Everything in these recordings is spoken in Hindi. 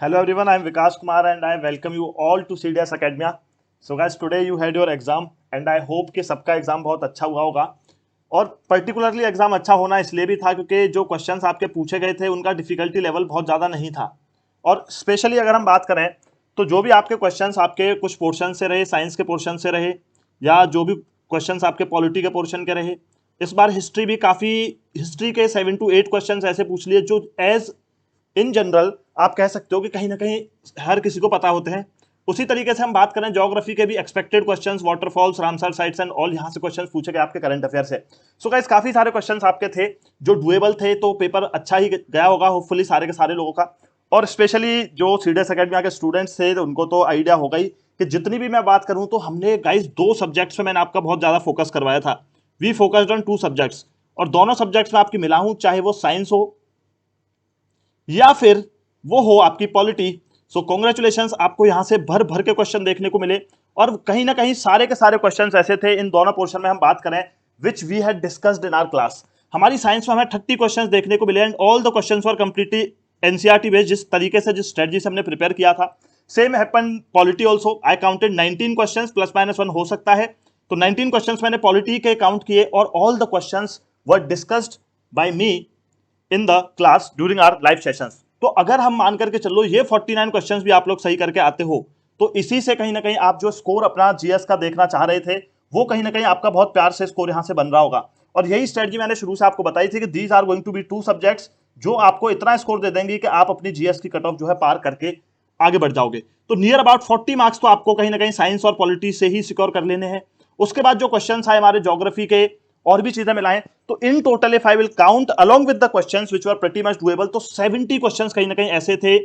Hello everyone, I am Vikas Kumar and I welcome you all to CDS Academia. So guys, today you had your exam and I hope कि सबका एग्जाम बहुत अच्छा हुआ होगा। और पर्टिकुलरली एग्जाम अच्छा होना इसलिए भी था क्योंकि जो क्वेश्चंस आपके पूछे गए थे उनका डिफिकल्टी लेवल बहुत ज़्यादा नहीं था। और स्पेशली अगर हम बात करें तो जो भी आपके क्वेश्चंस आपके कुछ पोर्शन से रहे, साइंस के पोर्शन से रहे या जो भी क्वेश्चंस आपके पॉलिटी के पोर्शन के रहे, इस बार हिस्ट्री भी काफ़ी, हिस्ट्री के 7 to 8 क्वेश्चंस ऐसे पूछ लिए जो एज इन जनरल आप कह सकते हो कि कहीं ना कहीं हर किसी को पता होते हैं। उसी तरीके से हम बात करें ज्योग्राफी के भी expected questions, waterfalls, Ramsar sites and all, यहाँ से क्वेश्चंस पूछे गए आपके करंट अफेयर से। सो गाइस काफी सारे क्वेश्चंस आपके थे जो डुएबल थे, तो पेपर अच्छा ही गया होगा होपफुली सारे के सारे लोगों का। और स्पेशली जो सीडीएस एकेडमी के स्टूडेंट्स थे तो उनको तो आइडिया होगा ही कि जितनी भी मैं बात करूं तो हमने गाइस 2 सब्जेक्ट्स में मैंने आपका बहुत ज्यादा फोकस करवाया था। वी फोकस्ड ऑन 2 सब्जेक्ट्स और दोनों सब्जेक्ट्स में आपकी मिला हूं, चाहे वो साइंस हो या फिर वो हो आपकी पॉलिटी। सो कॉन्ग्रेचुलेशन, आपको यहां से भर भर के क्वेश्चन देखने को मिले और कहीं ना कहीं सारे के सारे क्वेश्चंस ऐसे थे। इन दोनों पोर्शन में हम बात करें which we had discussed in our class, हमारी साइंस में हमें 30 क्वेश्चंस देखने को मिले and all the questions were completely NCERT based. जिस तरीके से, जिस स्ट्रेटजी से हमने प्रिपेयर किया था, सेम हैपन पॉलिटी ऑल्सो। आई काउंटेड 19 क्वेश्चंस, प्लस माइनस 1 हो सकता है, तो 19 क्वेश्चंस मैंने पॉलिटी के काउंट किए और all the questions were discussed by me in the class during our live sessions. तो अगर हम मान करके चलो ये 49 क्वेश्चंस भी आप लोग सही करके आते हो तो इसी से कहीं ना कहीं आप जो स्कोर अपना जीएस का देखना चाह रहे थे वो कहीं ना कहीं आपका बहुत प्यार से स्कोर यहां से बन रहा होगा। और यही स्ट्रेटजी मैंने शुरू से आपको बताई थी कि these are going to be 2 subjects जो आपको इतना स्कोर दे देंगे कि आप अपनी जीएस की कट ऑफ जो है पार करके आगे बढ़ जाओगे। तो नियर अबाउट 40 मार्क्स तो आपको कहीं ना कहीं साइंस और पॉलिटी से ही सिक्योर कर लेने हैं। उसके बाद जो क्वेश्चन आए हमारे ज्योग्राफी के और भी चीजें मिलाएं तो in total if I will count along with the questions which were pretty much doable, तो 70 क्वेश्चंस कहीं ना कहीं ऐसे थे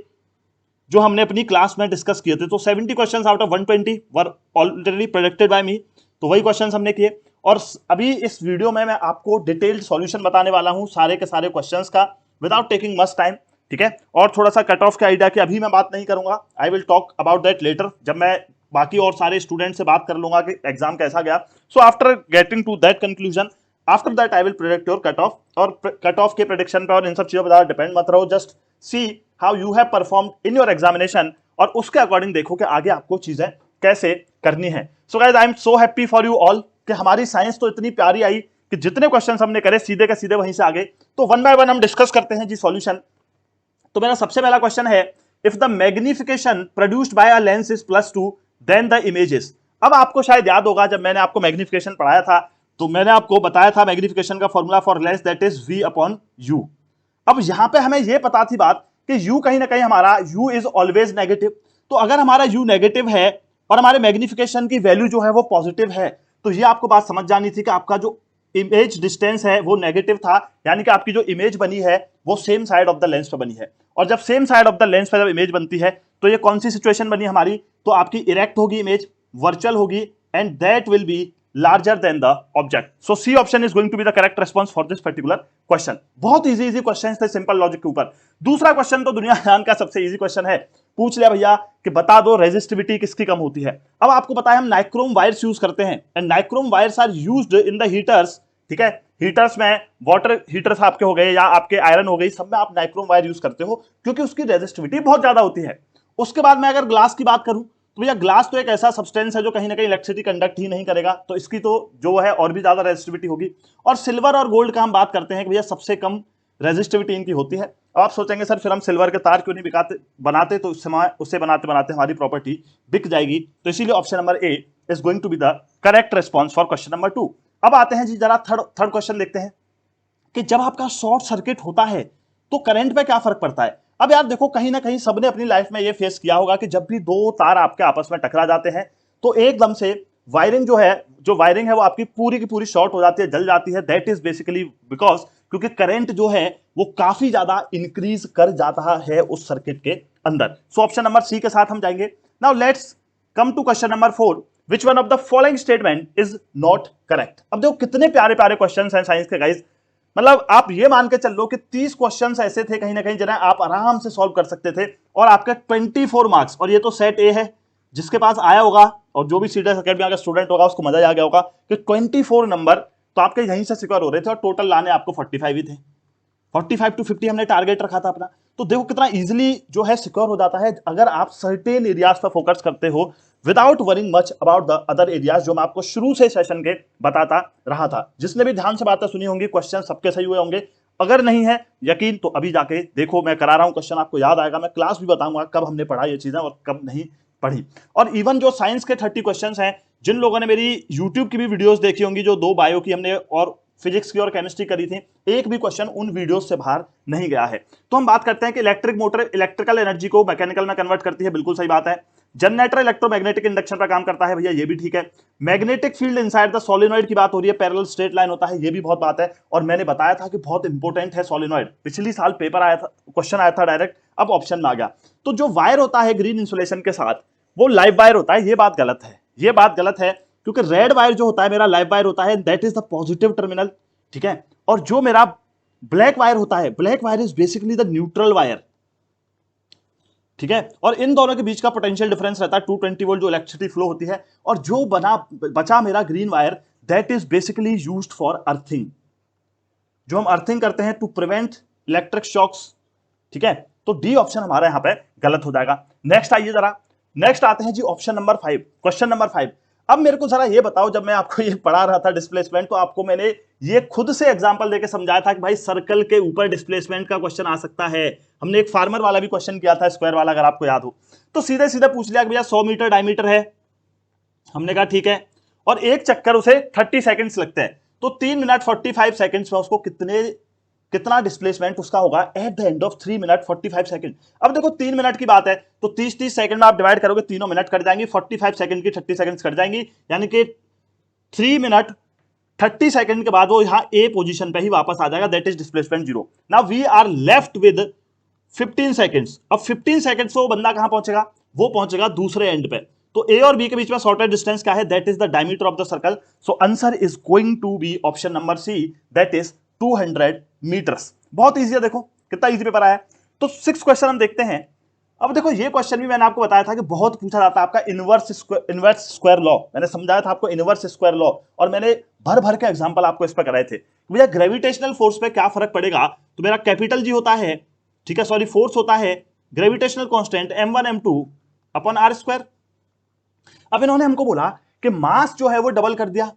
जो हमने अपनी क्लास में डिस्कस किए थे। तो 70 questions out of 120 were already predicted by me, तो वही क्वेश्चंस हमने किए। और अभी इस वीडियो में मैं आपको डिटेल्ड सॉल्यूशन बताने वाला हूं सारे के सारे क्वेश्चंस का विदाउट टेकिंग मच टाइम, ठीक है। और थोड़ा सा कट ऑफ के आइडिया की अभी मैं बात नहीं करूंगा, I will talk about that later, जब मैं बाकी और सारे स्टूडेंट से बात कर लूंगा कि एग्जाम कैसा गया। So after getting to that conclusion, after that I will predict your cut off. और कट ऑफ के प्रेडिक्शन पे और इन सब चीजों पर ज्यादा डिपेंड मत रहो, just see how you have performed in your examination और उसके अकॉर्डिंग देखो कि आगे आपको चीजें कैसे करनी है। So guys I am so happy for you all कि हमारी साइंस तो इतनी प्यारी आई कि जितने क्वेश्चंस हमने करे सीधे के सीधे वहीं से आगे। तो वन बाय वन हम डिस्कस करते हैं जी सॉल्यूशन। तो मेरा सबसे पहला क्वेश्चन है, if the magnification produced by a lens is +2 then the images. अब आपको शायद याद होगा जब मैंने आपको मैग्निफिकेशन पढ़ाया था तो मैंने आपको बताया था मैग्निफिकेशन का formula for Lenz that is V/U। अब यहां पे हमें यह पता थी बात कि U कहीं ना कहीं हमारा U इज ऑलवेज नेगेटिव। तो अगर हमारा U नेगेटिव है और हमारे मैग्निफिकेशन की वैल्यू जो है वो पॉजिटिव है तो ये आपको बात समझ जानी थी कि आपका जो इमेज डिस्टेंस है वो नेगेटिव था, यानी कि आपकी जो इमेज बनी है वो same side of the lens पे बनी है। और जब same side of the lens पे जब इमेज बनती है तो ये कौन सी सिचुएशन बनी हमारी, तो आपकी इरेक्ट होगी इमेज, वर्चुअल होगी and that will B larger than the object. So C option is going to be the correct response for this particular question. बहुत इजी क्वेश्चन थे सिंपल लॉजिक के ऊपर। दूसरा क्वेश्चन तो दुनिया जान का सबसे इजी क्वेश्चन है, पूछ लिया भैया कि बता दो रेजिस्टिविटी किसकी कम होती है। अब आपको पता है हम नाइक्रोम वायर्स यूज करते हैं and nichrome wires are used in the heaters, ठीक है। हीटर्स में वाटर हीटर्स आपके हो गए या आपके आयरन हो गई, सब में आप नाइक्रोम वायर यूज करते हो क्योंकि उसकी रेजिस्टिविटी बहुत ज्यादा होती है। उसके बाद मैं अगर ग्लास की बात करूं तो भैया ग्लास तो एक ऐसा सब्सटेंस है जो कहीं ना कहीं इलेक्ट्रिसिटी कंडक्ट ही नहीं करेगा, तो इसकी तो जो है और भी ज्यादा रेजिस्टिविटी होगी। और सिल्वर और गोल्ड का हम बात करते हैं कि भैया सबसे कम रेजिस्टिविटी इनकी होती है। अब आप सोचेंगे सर फिर हम सिल्वर के तार क्यों नहीं बनाते, तो उससे बनाते बनाते हमारी प्रॉपर्टी बिक जाएगी। तो इसीलिए option number A is going to be the correct response for question number 2। अब आते हैं जी जरा थर्ड क्वेश्चन देखते हैं कि जब आपका शॉर्ट सर्किट होता है तो करंट पे क्या फर्क पड़ता है। अब यार देखो कहीं ना कहीं सबने अपनी लाइफ में ये फेस किया होगा कि जब भी 2 तार आपके आपस में टकरा जाते हैं तो एकदम से वायरिंग जो वायरिंग है वो आपकी पूरी की पूरी शॉर्ट हो जाती है, जल जाती है। दैट इज बेसिकली बिकॉज क्योंकि करंट जो है वो काफी ज्यादा इंक्रीज कर जाता है उस सर्किट के अंदर। सो ऑप्शन नंबर सी के साथ हम जाएंगे। Now let's come to question number 4, which one of the following statement is not correct. अब देखो कितने प्यारे प्यारे क्वेश्चन हैं साइंस के गाइस, मतलब आप ये मान के चल लो कि 30 क्वेश्चंस ऐसे थे कहीं ना कहीं जिन्हें आप आराम से सॉल्व कर सकते थे और आपके 24 मार्क्स। और ये तो सेट ए है, जिसके पास आया होगा और जो भी सीडीएस एकेडमी का स्टूडेंट होगा उसको मजा आ गया होगा कि 24 नंबर तो आपके यहीं से सिक्योर हो रहे थे और टोटल लाने आपको 45 ही थे। 45 to 50 हमने टारगेट रखा था अपना। तो देखो कितना इजीली जो है सिक्योर हो जाता है अगर आप सर्टेन एरियाज पर फोकस करते हो without worrying much about the other areas, जो मैं आपको शुरू से सेशन के बताता रहा था। जिसने भी ध्यान से बातें सुनी होंगी, क्वेश्चन सबके सही हुए होंगे। अगर नहीं है यकीन तो अभी जाके देखो, मैं करा रहा हूं क्वेश्चन, आपको याद आएगा। मैं क्लास भी बताऊंगा कब हमने पढ़ा ये चीजें और कब नहीं पढ़ी। और इवन जो साइंस के 30 क्वेश्चन हैं, जिन लोगों ने मेरी यूट्यूब की भी वीडियोस देखी होंगी, जो 2 बायो की हमने और फिजिक्स की और केमिस्ट्री करी थी, एक भी क्वेश्चन उन वीडियोस से बाहर नहीं गया है। तो हम बात करते हैं कि इलेक्ट्रिक मोटर इलेक्ट्रिकल एनर्जी को मैकेनिकल में कन्वर्ट करती है, बिल्कुल सही बात है। जनरेटर इलेक्ट्रोमैग्नेटिक इंडक्शन पर काम करता है, भैया ये भी ठीक है। Magnetic field inside the solenoid की बात हो रही है, पैरेलल स्ट्रेट लाइन होता है, ये भी बहुत बात है। और मैंने बताया था कि बहुत इंपॉर्टेंट है सोलेनॉइड, पिछली साल पेपर आया था, क्वेश्चन आया था डायरेक्ट, अब ऑप्शन में आ गया। तो जो वायर होता है ग्रीन इंसुलेशन के साथ, वो लाइव वायर होता है, ये बात गलत है, ये बात गलत है, क्योंकि रेड वायर जो होता है मेरा लाइव वायर होता है, that is the positive terminal, ठीक है। और जो मेरा ब्लैक वायर होता है, black wire is basically the neutral wire, ठीक है। और इन दोनों के बीच का पोटेंशियल डिफरेंस रहता है 220 वोल्ट जो इलेक्ट्रिसिटी फ्लो होती है। और जो बचा मेरा green wire, that is basically used for earthing, जो हम अर्थिंग करते हैं टू प्रिवेंट इलेक्ट्रिक शॉक्स, ठीक है। तो डी ऑप्शन हमारा यहां पे गलत हो जाएगा। नेक्स्ट आइए जरा, नेक्स्ट आते हैं जी ऑप्शन नंबर 5, क्वेश्चन नंबर 5। अब मेरे को जरा ये बताओ, जब मैं आपको ये पढ़ा रहा था डिस्प्लेसमेंट, तो आपको मैंने ये खुद से एग्जांपल देके समझाया था कि भाई सर्कल के ऊपर डिस्प्लेसमेंट का क्वेश्चन आ सकता है। हमने एक फार्मर वाला भी क्वेश्चन किया था, स्क्वायर वाला, अगर आपको याद हो। तो सीधे सीधे पूछ लिया कि भैया 100 मीटर डायमीटर है, हमने कहा ठीक है, और एक चक्कर उसे 30 सेकंड्स लगते हैं, तो 3 मिनट 45 सेकंड्स में उसको कितना डिस्प्लेसमेंट उसका होगा at the end of 3 minute 45 second. अब देखो 3 मिनट की बात है, तो 30 सेकंड में आप डिवाइड करोगे, तीनों मिनट कट जाएंगी, 45 सेकंड की 30 सेकंड कट जाएंगी, यानी कि 3 मिनट 30 सेकंड के बाद वो यहां ए पोजीशन पे ही वापस आ जाएगा, that is displacement 0। Now we are left with 15 seconds. अब 15 सेकंड्स से वो बंदा कहां पहुंचेगा, वो पहुंचेगा दूसरे एंड पे। तो ए और बी के बीच में शॉर्टेस्ट डिस्टेंस क्या है, that is the diameter of the circle. So answer is going to be option number C, that is 200 metres. बहुत इजी है, देखो कितना इजी पेपर आया है। तो 6 क्वेश्चन हम देखते हैं। अब देखो ये क्वेश्चन भी मैंने आपको बताया था कि बहुत पूछा जाता है आपका इनवर्स स्क्वायर लॉ, मैंने समझाया था आपको इनवर्स स्क्वायर लॉ, और मैंने भर भर के एग्जांपल आपको इस पर कराए थे। भैया ग्रेविटेशनल फोर्स पे क्या फर्क पड़ेगा, तो मेरा कैपिटल जी होता है, ठीक है, सॉरी फोर्स होता है gravitational constant m1 m2 upon r square. अब इन्होंने हमको बोला कि मास जो है वो डबल कर दिया,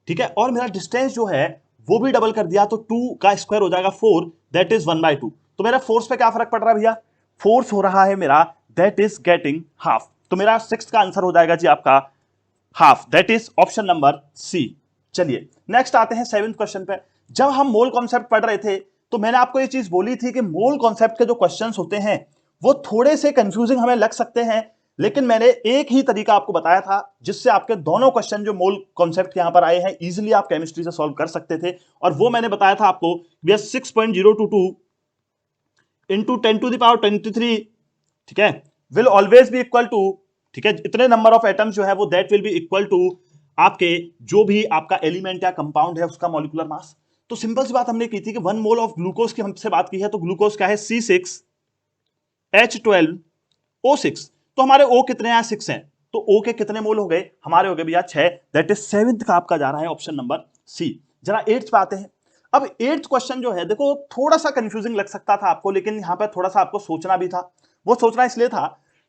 ठीक है, और मेरा डिस्टेंस जो है वो भी डबल कर दिया, तो 2 का स्क्वायर हो जाएगा 4, दैट इज 1/2। तो मेरा फोर्स पे क्या फर्क पड़ रहा है भैया, फोर्स हो रहा है मेरा, दैट इज गेटिंग हाफ। तो मेरा 6 का आंसर हो जाएगा जी आपका half, that is option number C. चलिए नेक्स्ट आते हैं 7th क्वेश्चन पे। जब हम मोल कॉन्सेप्ट पढ़ रहे थे, तो मैंने आपको ये चीज बोली थी कि मोल कॉन्सेप्ट के जो क्वेश्चंस होते हैं वो थोड़े से कंफ्यूजिंग हमें लग सकते हैं, लेकिन मैंने एक ही तरीका आपको बताया था जिससे आपके दोनों क्वेश्चन जो मोल कॉन्सेप्ट यहां पर आए हैं इजीली आप केमिस्ट्री से सॉल्व कर सकते थे। और वो मैंने बताया था आपको, भैया 6.022 इंटू 10⁻23, ठीक है, will always be equal to, ठीक है, इतने नंबर ऑफ एटम्स जो है वो that will be equal to आपके जो भी आपका एलिमेंट या कंपाउंड है उसका मॉलिक्यूलर मास। तो सिंपल सी बात हमने की थी कि 1 मोल ऑफ ग्लूकोज की हमसे बात की है, तो ग्लूकोज क्या है C6H12O6। तो हमारे O कितने हैं, 6 हैं, तो O के कितने मोल हो गए, हमारे हो गए भैया 6, दैट इज 7th का आपका जा रहा है ऑप्शन नंबर सी। जरा 8th पे आते हैं। अब 8th क्वेश्चन जो है देखो थोड़ा सा कंफ्यूजिंग लग सकता था आपको, लेकिन यहां पर थोड़ा सा आपको सोचना भी था। वो सोचना इसलिए था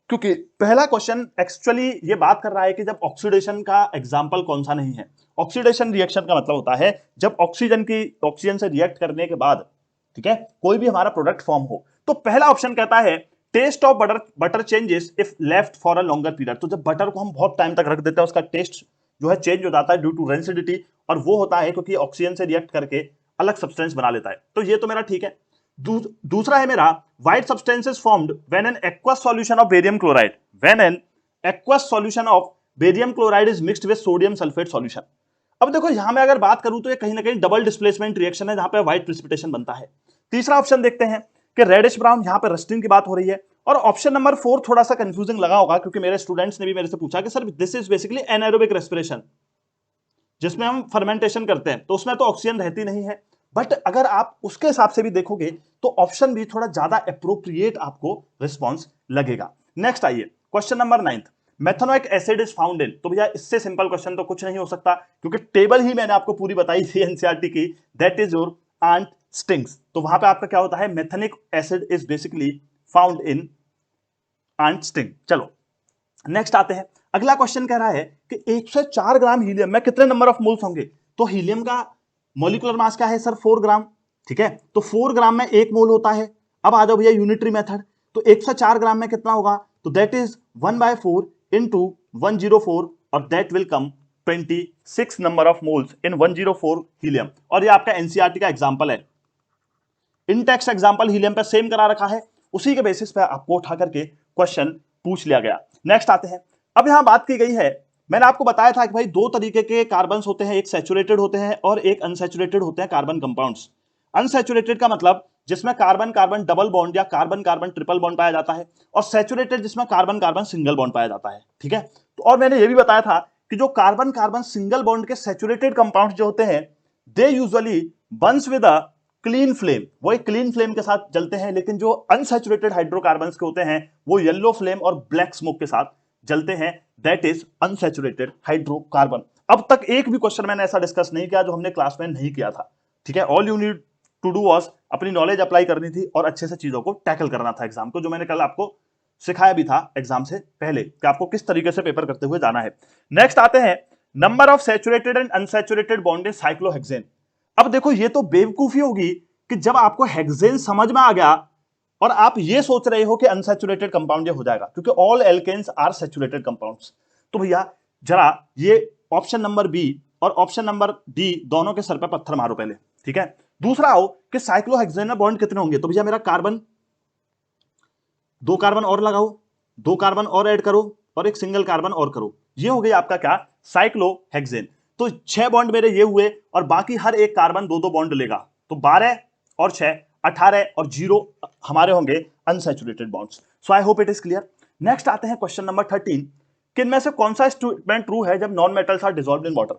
क्योंकि पहला क्वेश्चन एक्चुअली ये बात कर रहा है कि जब ऑक्सीडेशन का एग्जाम्पल कौन सा नहीं है। ऑक्सीडेशन रिएक्शन का मतलब होता है जब ऑक्सीजन से रिएक्ट करने के बाद, ठीक है, कोई भी हमारा प्रोडक्ट फॉर्म हो। तो पहला ऑप्शन कहता है taste of butter changes if left for a longer period. तो जब बटर को हम बहुत टाइम तक रख देते हैं उसका टेस्ट जो है चेंज हो जाता है ड्यू टू रेंसिडिटी, और वो होता है क्योंकि ऑक्सीजन से रिएक्ट करके अलग सब्सटेंस बना लेता है। तो ये तो मेरा ठीक है। दूसरा है मेरा white substances formed when an aqueous solution of barium chloride, when an aqueous solution of barium chloride is mixed with sodium sulphate solution. अब देखो यहां मैं अगर बात करूं तो ये कहीं ना कहीं डबल डिस्प्लेसमेंट रिएक्शन है जहां पे व्हाइट प्रेसिपिटेशन बनता है। तीसरा ऑप्शन देखते हैं कि रेडिश ब्राउन, यहां पे रस्टिंग की बात हो रही है। और ऑप्शन नंबर 4 थोड़ा सा कंफ्यूजिंग लगा होगा क्योंकि मेरे स्टूडेंट्स ने भी मेरे से पूछा कि sir this is basically anaerobic respiration, जिसमें हम फर्मेंटेशन करते हैं, तो उसमें तो ऑक्सीजन रहती नहीं है। बट अगर आप उसके हिसाब से भी देखोगे तो ऑप्शन भी थोड़ा ज्यादा अप्रोप्रिएट आपको रिस्पॉन्स लगेगा। नेक्स्ट आइए question number 9, methanoic acid is found in. तो भैया इससे सिंपल क्वेश्चन तो कुछ नहीं हो सकता क्योंकि टेबल ही मैंने आपको पूरी बताई थी एनसीईआरटी की, that is your ant stings, तो वहां पे आपका क्या होता है, methanoic acid is basically found in ant sting. चलो नेक्स्ट आते हैं, अगला क्वेश्चन कह रहा है कि 104 ग्राम हीलियम में कितने नंबर ऑफ मोल्स होंगे। तो हीलियम का मॉलिक्यूलर मास क्या है सर, 4 ग्राम। ठीक है, तो 4 ग्राम में 1 मोल होता है। अब आ जाओ भैया यूनिटरी मेथड, तो 104 ग्राम में कितना होगा, तो दैट इज 1/4 इंटू 104 और that will come 26 number of moles in 104 helium. और ये आपका एनसीईआरटी का एग्जांपल है, इन टेक्स्ट एग्जांपल हीलियम पे सेम करा रखा है, उसी के बेसिस पे आपको उठा करके क्वेश्चन पूछ लिया गया। नेक्स्ट आते हैं, अब यहां बात की गई है, मैंने आपको बताया था कि भाई दो तरीके के कार्बन्स होते हैं, एक सैचुरेटेड होते हैं और एक अनसैचुरेटेड होते हैं कार्बन कंपाउंड्स। अनसैचुरेटेड का मतलब जिसमें कार्बन कार्बन डबल बॉन्ड या कार्बन कार्बन ट्रिपल बॉन्ड पाया जाता है, और सैचुरेटेड जिसमें कार्बन कार्बन सिंगल बॉन्ड पाया जाता है। ठीक है, तो और मैंने ये भी बताया था कि जो कार्बन कार्बन सिंगल बॉन्ड के सैचुरेटेड कंपाउंड जो होते हैं, they usually Burns with a clean flame, वो एक क्लीन फ्लेम के साथ जलते हैं, लेकिन जो अनसैचुरेटेड हाइड्रोकार्बन्स के होते हैं वो येलो फ्लेम और ब्लैक स्मोक के साथ जलते हैं, दैट इज अनसैचुरेटेड हाइड्रोकार्बन। अब तक एक भी क्वेश्चन मैंने ऐसा डिस्कस नहीं किया जो हमने क्लास में नहीं किया था। ठीक है, all you need to do was अपनी नॉलेज अप्लाई करनी थी और अच्छे से चीजों को टैकल करना था एग्जाम को, जो मैंने कल आपको सिखाया भी था एग्जाम से पहले कि आपको किस तरीके से पेपर करते हुए जाना है। नेक्स्ट आते हैं, number of saturated and unsaturated bond in cyclohexane. अब देखो ये तो बेवकूफी होगी कि जब आपको हेक्सेन समझ में आ गया और आप ये सोच रहे हो कि अनसैचुरेटेड कंपाउंड ये हो जाएगा, क्योंकि all alkanes are saturated compounds. तो भैया जरा ये ऑप्शन नंबर बी और ऑप्शन नंबर डी दोनों के सर पे पत्थर मारो पहले। ठीक है, दूसरा आओ कि साइक्लोहेक्सेन में बॉन्ड कितने होंगे, तो भैया मेरा कार्बन, 2 कार्बन और लगाओ, 2 कार्बन और ऐड करो और एक सिंगल कार्बन और करो, ये हो गई आपका क्या, साइक्लोहेक्सेन। तो 6 बॉन्ड मेरे ये हुए और बाकी हर एक कार्बन 2-2 बॉन्ड लेगा, तो 12 और 6 18 और 0 हमारे होंगे unsaturated bonds. So I hope it is clear. Next आते हैं क्वेश्चन नंबर 13, कि इनमें से कौन सा स्टेटमेंट ट्रू है जब non metals are dissolved in water.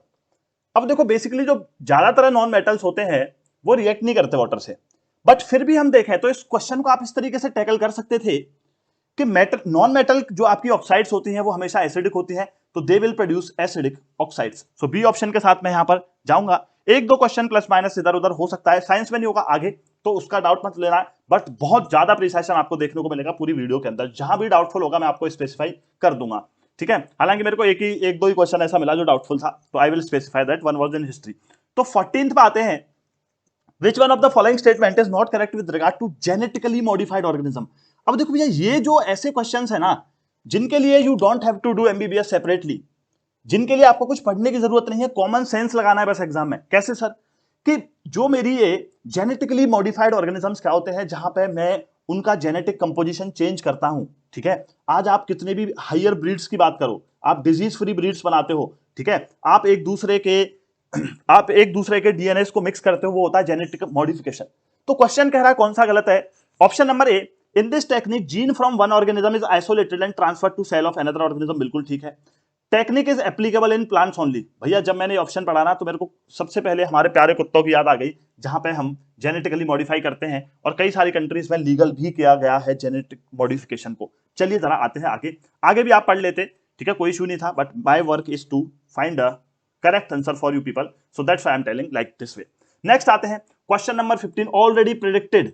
अब देखो बेसिकली जो ज्यादातर नॉन मेटल्स होते हैं वो रिएक्ट नहीं करते वाटर से, बट फिर भी हम देखें तो इस क्वेश्चन को आप इस तरीके से टैकल कर सकते थे कि मेटल, नॉन मेटल जो आपकी ऑक्साइड्स होती हैं वो हमेशा एसिडिक होती हैं, तो they will produce acidic oxides. So B option के साथ मैं यहां पर जाऊंगा। एक दो क्वेश्चन प्लस माइनस इधर उधर हो सकता है, साइंस में नहीं होगा आगे, तो उसका डाउट मत लेना, बट बहुत ज्यादा प्रिसाइशन आपको देखने को मिलेगा पूरी वीडियो के अंदर, जहां भी डाउटफुल होगा मैं आपको स्पेसिफाई कर दूंगा। ठीक है, हालांकि मेरे को एक दो ही क्वेश्चन ऐसा मिला जो डाउटफुल था, तो I will specify that, one was in history. तो 14th पे आते हैं, which one of the following statement is not correct with regard to genetically modified organism. अब देखो भैया ये जो ऐसे क्वेश्चंस है ना जिनके लिए you don't have to do MBBS separately, जिनके लिए आपको कुछ पढ़ने की जरूरत नहीं है, कॉमन सेंस लगाना है बस एग्जाम में। कैसे सर, कि जो मेरी ये जेनेटिकली मॉडिफाइड ऑर्गेनिजम्स क्या होते हैं जहां पे मैं उनका जेनेटिक कंपोजिशन चेंज करता हूं। ठीक है, आज आप कितने भी हायर ब्रीड्स की बात करो, आप डिजीज फ्री ब्रीड्स बनाते हो, ठीक है, आप एक दूसरे के डीएनए को मिक्स करते हो, वो होता है जेनेटिक मॉडिफिकेशन। तो क्वेश्चन कह रहा है कौन सा गलत है, option number A, in this technique gene from one organism is isolated and transferred to cell of another organism, बिल्कुल ठीक है। Technique is applicable in plants only, भैया जब मैंने ऑप्शन पढ़ा ना तो मेरे को सबसे पहले हमारे प्यारे कुत्तों की याद आ गई, जहां पे हम जेनेटिकली मॉडिफाई करते हैं और कई सारी कंट्रीज में लीगल भी किया गया है जेनेटिक मॉडिफिकेशन को। चलिए जरा आते हैं आगे, आगे भी आप पढ़ लेते, ठीक है, कोई इशू नहीं था, but my work is to find a correct answer for you people, so that's why I am telling like this way. Next आते हैं क्वेश्चन नंबर 15, ऑलरेडी प्रेडिक्टेड,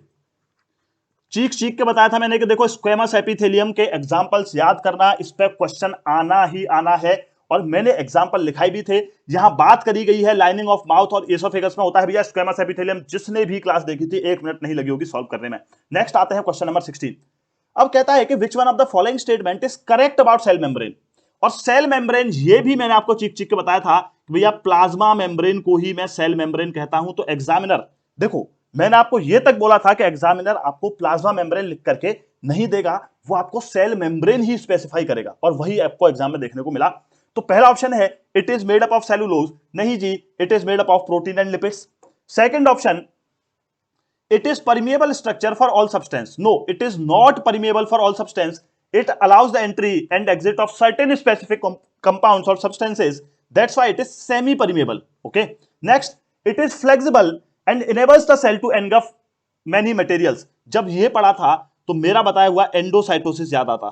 चीख के बताया था मैंने कि देखो स्क्वेमस एपिथेलियम के एग्जांपल्स याद करना, इस पे क्वेश्चन आना ही आना है, और मैंने एग्जांपल लिखाई भी थे। यहां बात करी गई है लाइनिंग ऑफ माउथ और एसोफेगस में होता है भैया स्क्वेमस एपिथेलियम, जिसने भी क्लास देखी थी 1 मिनट नहीं लगी होगी सॉल्व करने में। नेक्स्ट आते हैं क्वेश्चन नंबर 16, अब कहता है कि which one of the following statement is correct about cell membrane. और सेल मेम्ब्रेन ये भी मैंने आपको चीख के बताया था कि भैया प्लाज्मा मेम्ब्रेन को ही मैं सेल मेम्ब्रेन कहता हूं। तो एग्जामिनर देखो, मैंने आपको यह तक बोला था कि एग्जामिनर आपको प्लाज्मा मेम्ब्रेन लिख करके नहीं देगा, वो आपको सेल मेम्ब्रेन ही स्पेसिफाई करेगा, और वही आपको एग्जाम में देखने को मिला। तो पहला ऑप्शन है it is made up of cellulose, नहीं जी, it is made up of protein and lipids. Second option, it is permeable structure for all substance, no, it is not permeable for all substance, it allows the entry and exit of certain specific compounds or substances, that's why it is semi permeable. Okay, next, it is flexible and enables the cell to engulf many materials। जब ये पढ़ा था तो मेरा बताया हुआ एंडोसाइटोसिस याद आता,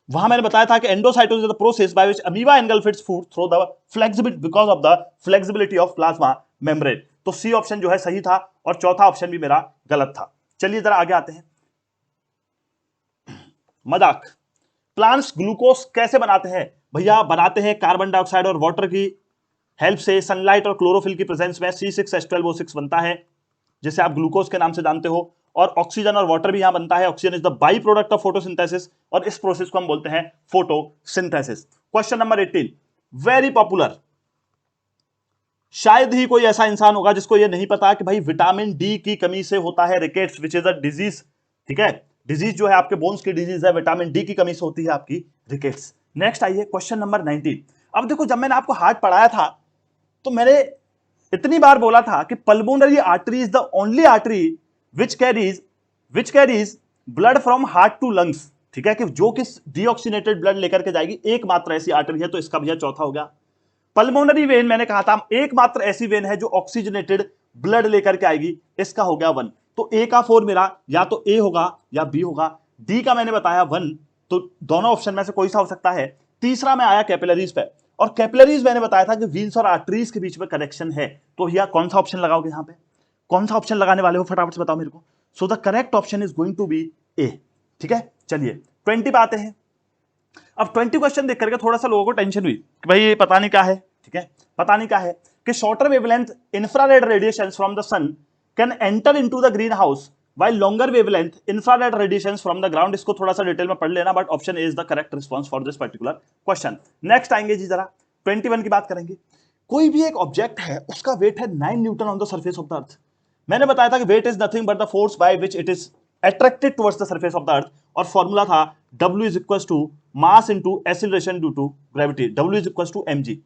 वहां मैंने बताया था कि endocytosis is the process by which amoeba engulf its food through the flexibility, because of the flexibility of plasma membrane। तो सी ऑप्शन जो है सही था और चौथा ऑप्शन भी मेरा गलत था। चलिए जरा आगे आते हैं। मजाक। प्लांट्स ग्लूकोज कैसे बनाते हैं? भैया बनाते हैं कार्बन डाइऑक्साइड और वाटर की हेल्प से, सनलाइट और क्लोरोफिल की प्रेजेंस में C6H12O6 बनता है जिसे आप ग्लूकोज के नाम से जानते हो, और ऑक्सीजन और वाटर भी यहां बनता है। Oxygen is the by product of photosynthesis और इस प्रोसेस को हम बोलते हैं photosynthesis. Question number 18 very popular. शायद ही कोई ऐसा इंसान होगा जिसको यह नहीं पता कि भाई विटामिन डी की कमी से होता है rickets, which is a disease. ठीक है, डिजीज जो है आपके बोन्स की डिजीज है, विटामिन डी की कमी से होती है आपकी रिकेट्स। नेक्स्ट आइए क्वेश्चन नंबर 19। अब देखो जब मैंने आपको हार्ट पढ़ाया था तो मैंने इतनी बार बोला था कि pulmonary artery is the only artery which carries blood from heart to lungs. ठीक है, कि जो किस डीऑक्सीनेटेड ब्लड लेकर के जाएगी, एकमात्र ऐसी आर्टरी है, तो इसका भैया चौथा हो गया। पल्मोनरी वेन मैंने कहा था एकमात्र ऐसी वेन है जो ऑक्सीजनेटेड ब्लड लेकर के आएगी, इसका हो गया 1। तो ए का 4 मेरा या तो ए होगा या बी होगा। डी का मैंने बताया 1, तो दोनों ऑप्शन में से कोई सा हो सकता है। तीसरा में आया कैपिलरीज पे, और कैपिलरीज मैंने बताया था कि वीन्स और आर्टरीज के बीच में कनेक्शन है। तो भैया कौन सा ऑप्शन लगाओगे यहां पे? कौन सा ऑप्शन लगाने वाले हो फटाफट से बताओ मेरे को। So the correct option is going to be A. ठीक है, चलिए 20 पे आते हैं। अब 20 क्वेश्चन देख करके थोड़ा सा लोगों को टेंशन हुई कि भाई ये पता नहीं क्या है। ठीक है, पता नहीं क्या है कि shorter wavelength infrared radiations from the sun can enter into the greenhouse while longer wavelength infrared radiations from the ground। इसको थोड़ा सा डिटेल में पढ़ लेना, but option A is the correct response for this particular question. Next आएंगे जी, जरा 21 की बात करेंगे। कोई भी एक ऑब्जेक्ट है, उसका वेट है 9 newton on the surface of the earth. मैंने बताया था कि weight is nothing but the force by which it is attracted towards the surface of the earth, और फॉर्मूला था W is equal to mass into acceleration due to gravity, W is equal to mg।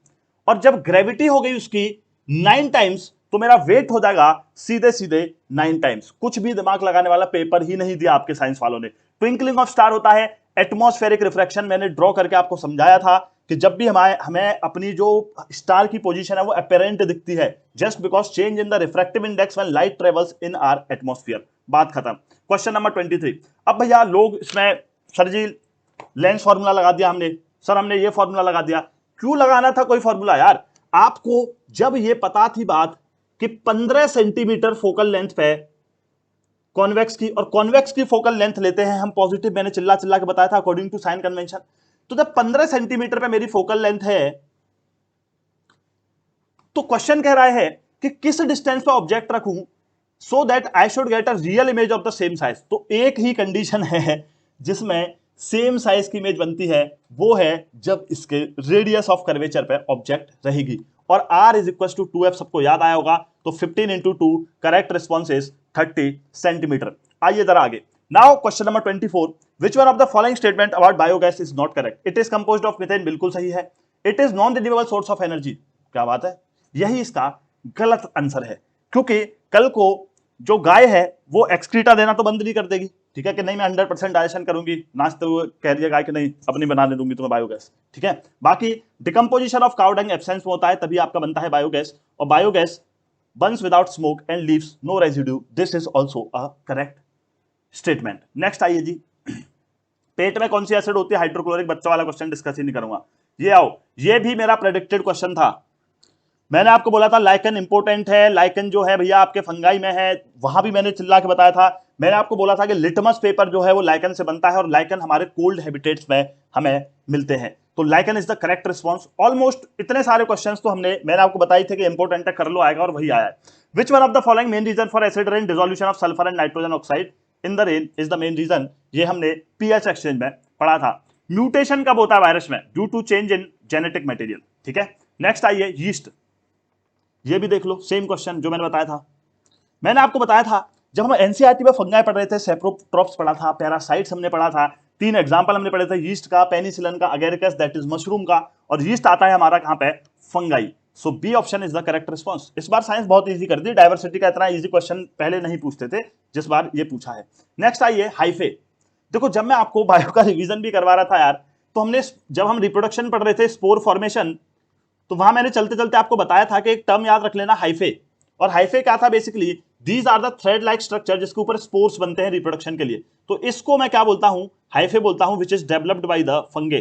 और जब ग्रेविटी हो गई उसकी 9 टाइम्स, तो मेरा वेट हो जाएगा सीधे सीधे 9 टाइम्स। कुछ भी दिमाग लगाने वाला पेपर ही नहीं दिया आपके साइंस वालों ने। ट्विंकलिंग ऑफ स्टार होता है एटमॉस्फेरिक रिफ्रैक्शन। मैंने ड्रॉ करके आपको समझाया था कि जब भी हमें अपनी जो स्टार की पोजीशन है वो अपेरेंट दिखती है, just because change in the refractive index when light travels in our atmosphere. बात खत्म। Question number 23। अब भैया लोग इसमें, सर जी लेंस फॉर्मूला लगा दिया हमने, सर हमने ये फॉर्मूला लगा दिया। क्यों लगाना था कोई फॉर्मूला यार? आपको जब ये पता थी बात कि 15 सेंटीमीटर फोकल लेंथ पे कॉन्वेक्स की, और कॉन्वेक्स की फोकल लेंथ लेते हैं हम पॉजिटिव, मैंने चिल्ला चिल्ला के बताया था अकॉर्डिंग टू साइन कन्वेंशन। तो जब 15 सेंटीमीटर पे मेरी फोकल लेंथ है, तो क्वेश्चन कह रहा है कि किस डिस्टेंस पे ऑब्जेक्ट रखूं so that I should get a real image of the same size. तो एक ही कंडीशन है जिसमें सेम साइज की इमेज बनती है, वो है जब इसके रेडियस ऑफ कर्वेचर पे ऑब्जेक्ट रहेगी। और r is equal to 2f, सबको याद आया होगा। तो 15 into 2, correct response is 30 centimetre. आइए जरा आगे। Now question number 24। Which one of the following statement about biogas is not correct? It is composed of methane, बिल्कुल सही है। It is non renewable source of energy, क्या बात है, यही इसका गलत आंसर है। क्योंकि कल को जो गाय है वो एक्सक्रीटा देना तो बंद नहीं कर देगी। ठीक है, कि नहीं मैं 100% डाइजेशन करूंगी, नाचते हुए कह रही है गाय कि नहीं अपनी बनाने दूंगी तुम्हें बायोगैस। ठीक है, बाकी decomposition of cow dung absence में होता है, तभी आपका बनता है बायोगैस। और biogas burns without smoke and leaves no residue, this is also a correct statement. Next आइए जी, पेट में कौन सी एसिड होती है? हाइड्रोक्लोरिक। बच्चों वाला क्वेश्चन डिस्कस ही नहीं करूंगा। ये आओ, ये भी मेरा प्रेडिक्टेड क्वेश्चन था। मैंने आपको बोला था लाइकन इंपोर्टेंट है, लाइकन जो है भैया आपके फंगाई में है, वहां भी मैंने चिल्ला के बताया था। मैंने आपको बोला था कि लिटमस पेपर जो है वो लाइकन से बनता है, और लाइकन हमारे कोल्ड हैबिटेट्स में हमें मिलते हैं। तो lichen is the correct response. Almost इतने सारे क्वेश्चंस तो मैंने आपको बताई थे कि इंपोर्टेंट है, कर लो आएगा, और वही आया है। Which one of the following main reason for acid rain dissolution of sulphur and nitrogen oxide in the rain is the main reason? ये हमने पीएच एक्सचेंज में पढ़ा था। म्यूटेशन कब होता है वायरस में? Due to change in genetic material. ठीक है, नेक्स्ट आइए यीस्ट। ये भी देख लो, सेम क्वेश्चन जो मैंने बताया था। मैंने आपको बताया था जब हम एनसीईआरटी में फंगाई पढ़ रहे थे, सेप्रोट्रॉप्स पढ़ा था, पैरासाइट्स हमने पढ़ा था, 3 एग्जांपल हमने पढ़े थे, यीस्ट का, पेनिसिलिन का, अगेरिकस दैट इज मशरूम का, और यीस्ट आता है हमारा कहां पे? Fungi. So B option is the correct response. इस बार साइंस बहुत इजी कर दी, डाइवर्सिटी का इतना इजी क्वेश्चन पहले नहीं पूछते थे जिस बार ये पूछा है। नेक्स्ट आइए हाइफे। देखो जब मैं आपको बायो का रिवीजन भी करवा रहा था यार, तो हमने जब हम रिप्रोडक्शन पढ़ रहे थे, स्पोर फॉर्मेशन, तो वहां मैंने चलते चलते आपको बताया था कि एक टर्म याद रख लेना, हाइफे। और हाइफे क्या था? Basically these are the thread like structure जिसके ऊपर स्पोर्स बनते हैं रिप्रोडक्शन के लिए। तो इसको मैं क्या बोलता हूं? हाइफे बोलता हूं, which is developed by the fungi.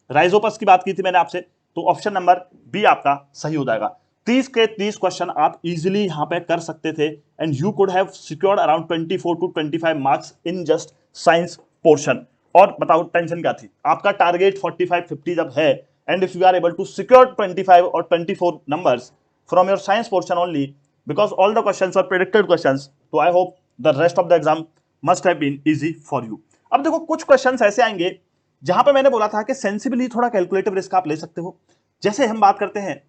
Rhizopus की बात की थी मैंने आपसे, तो ऑप्शन नंबर बी आपका सही हो जाएगा। 30 के 30 क्वेश्चन आप इजीली यहां पे कर सकते थे and you could have secured around 24 to 25 marks in just science portion. और बताओ टेंशन क्या थी, आपका टारगेट 45-50 जब है and if you are able to secure 25 और 24 numbers from your science portion only because all the questions are predicted questions, तो I hope the rest of the exam must have been easy for you. अब देखो कुछ क्वेश्चंस ऐसे आएंगे जहां पे मैंने बोला था कि सेंसिबली थोड़ा कैलकुलेटिव रिस्क आप ले सकते हो। जैसे हम बात करते हैं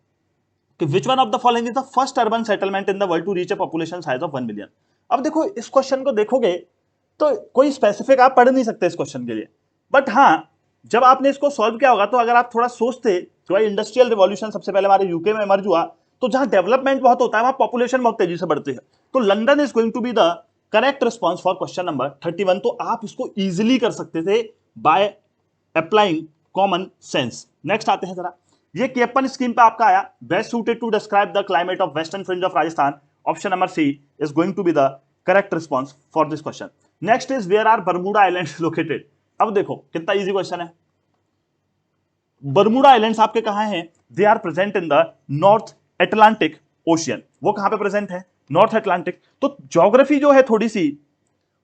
कि which one of the following is the first urban settlement in the world to reach a population size of 1 million. अब देखो इस क्वेश्चन को देखोगे तो कोई स्पेसिफिक आप पढ़ नहीं सकते इस क्वेश्चन के लिए, बट हाँ जब आपने इसको सॉल्व किया होगा तो अगर आप थोड़ा सोचते कि भाई इंडस्ट्रियल रिवॉल्यूशन सबसे पहले हमारे यूके में इमर्ज हुआ, तो जहां डेवलपमेंट बहुत होता है वहां पॉपुलेशन बहुत तेजी से बढ़ती है, तो London is going to be the correct response for question number 31। तो आप इसको इजिली कर सकते थे by applying common sense. Next आते हैं जरा, ये केपन स्कीम पे आपका आया, best suited to describe the climate of western fringe of Rajasthan, option number C is going to be the correct response for this question. Next is where are Bermuda islands located. अब देखो कितना इजी क्वेश्चन है, बर्मुडा आइलैंड्स आपके कहां हैं, they are present in the North Atlantic Ocean. वो कहां पे प्रेजेंट है, नॉर्थ अटलांटिक। तो ज्योग्राफी जो है थोड़ी सी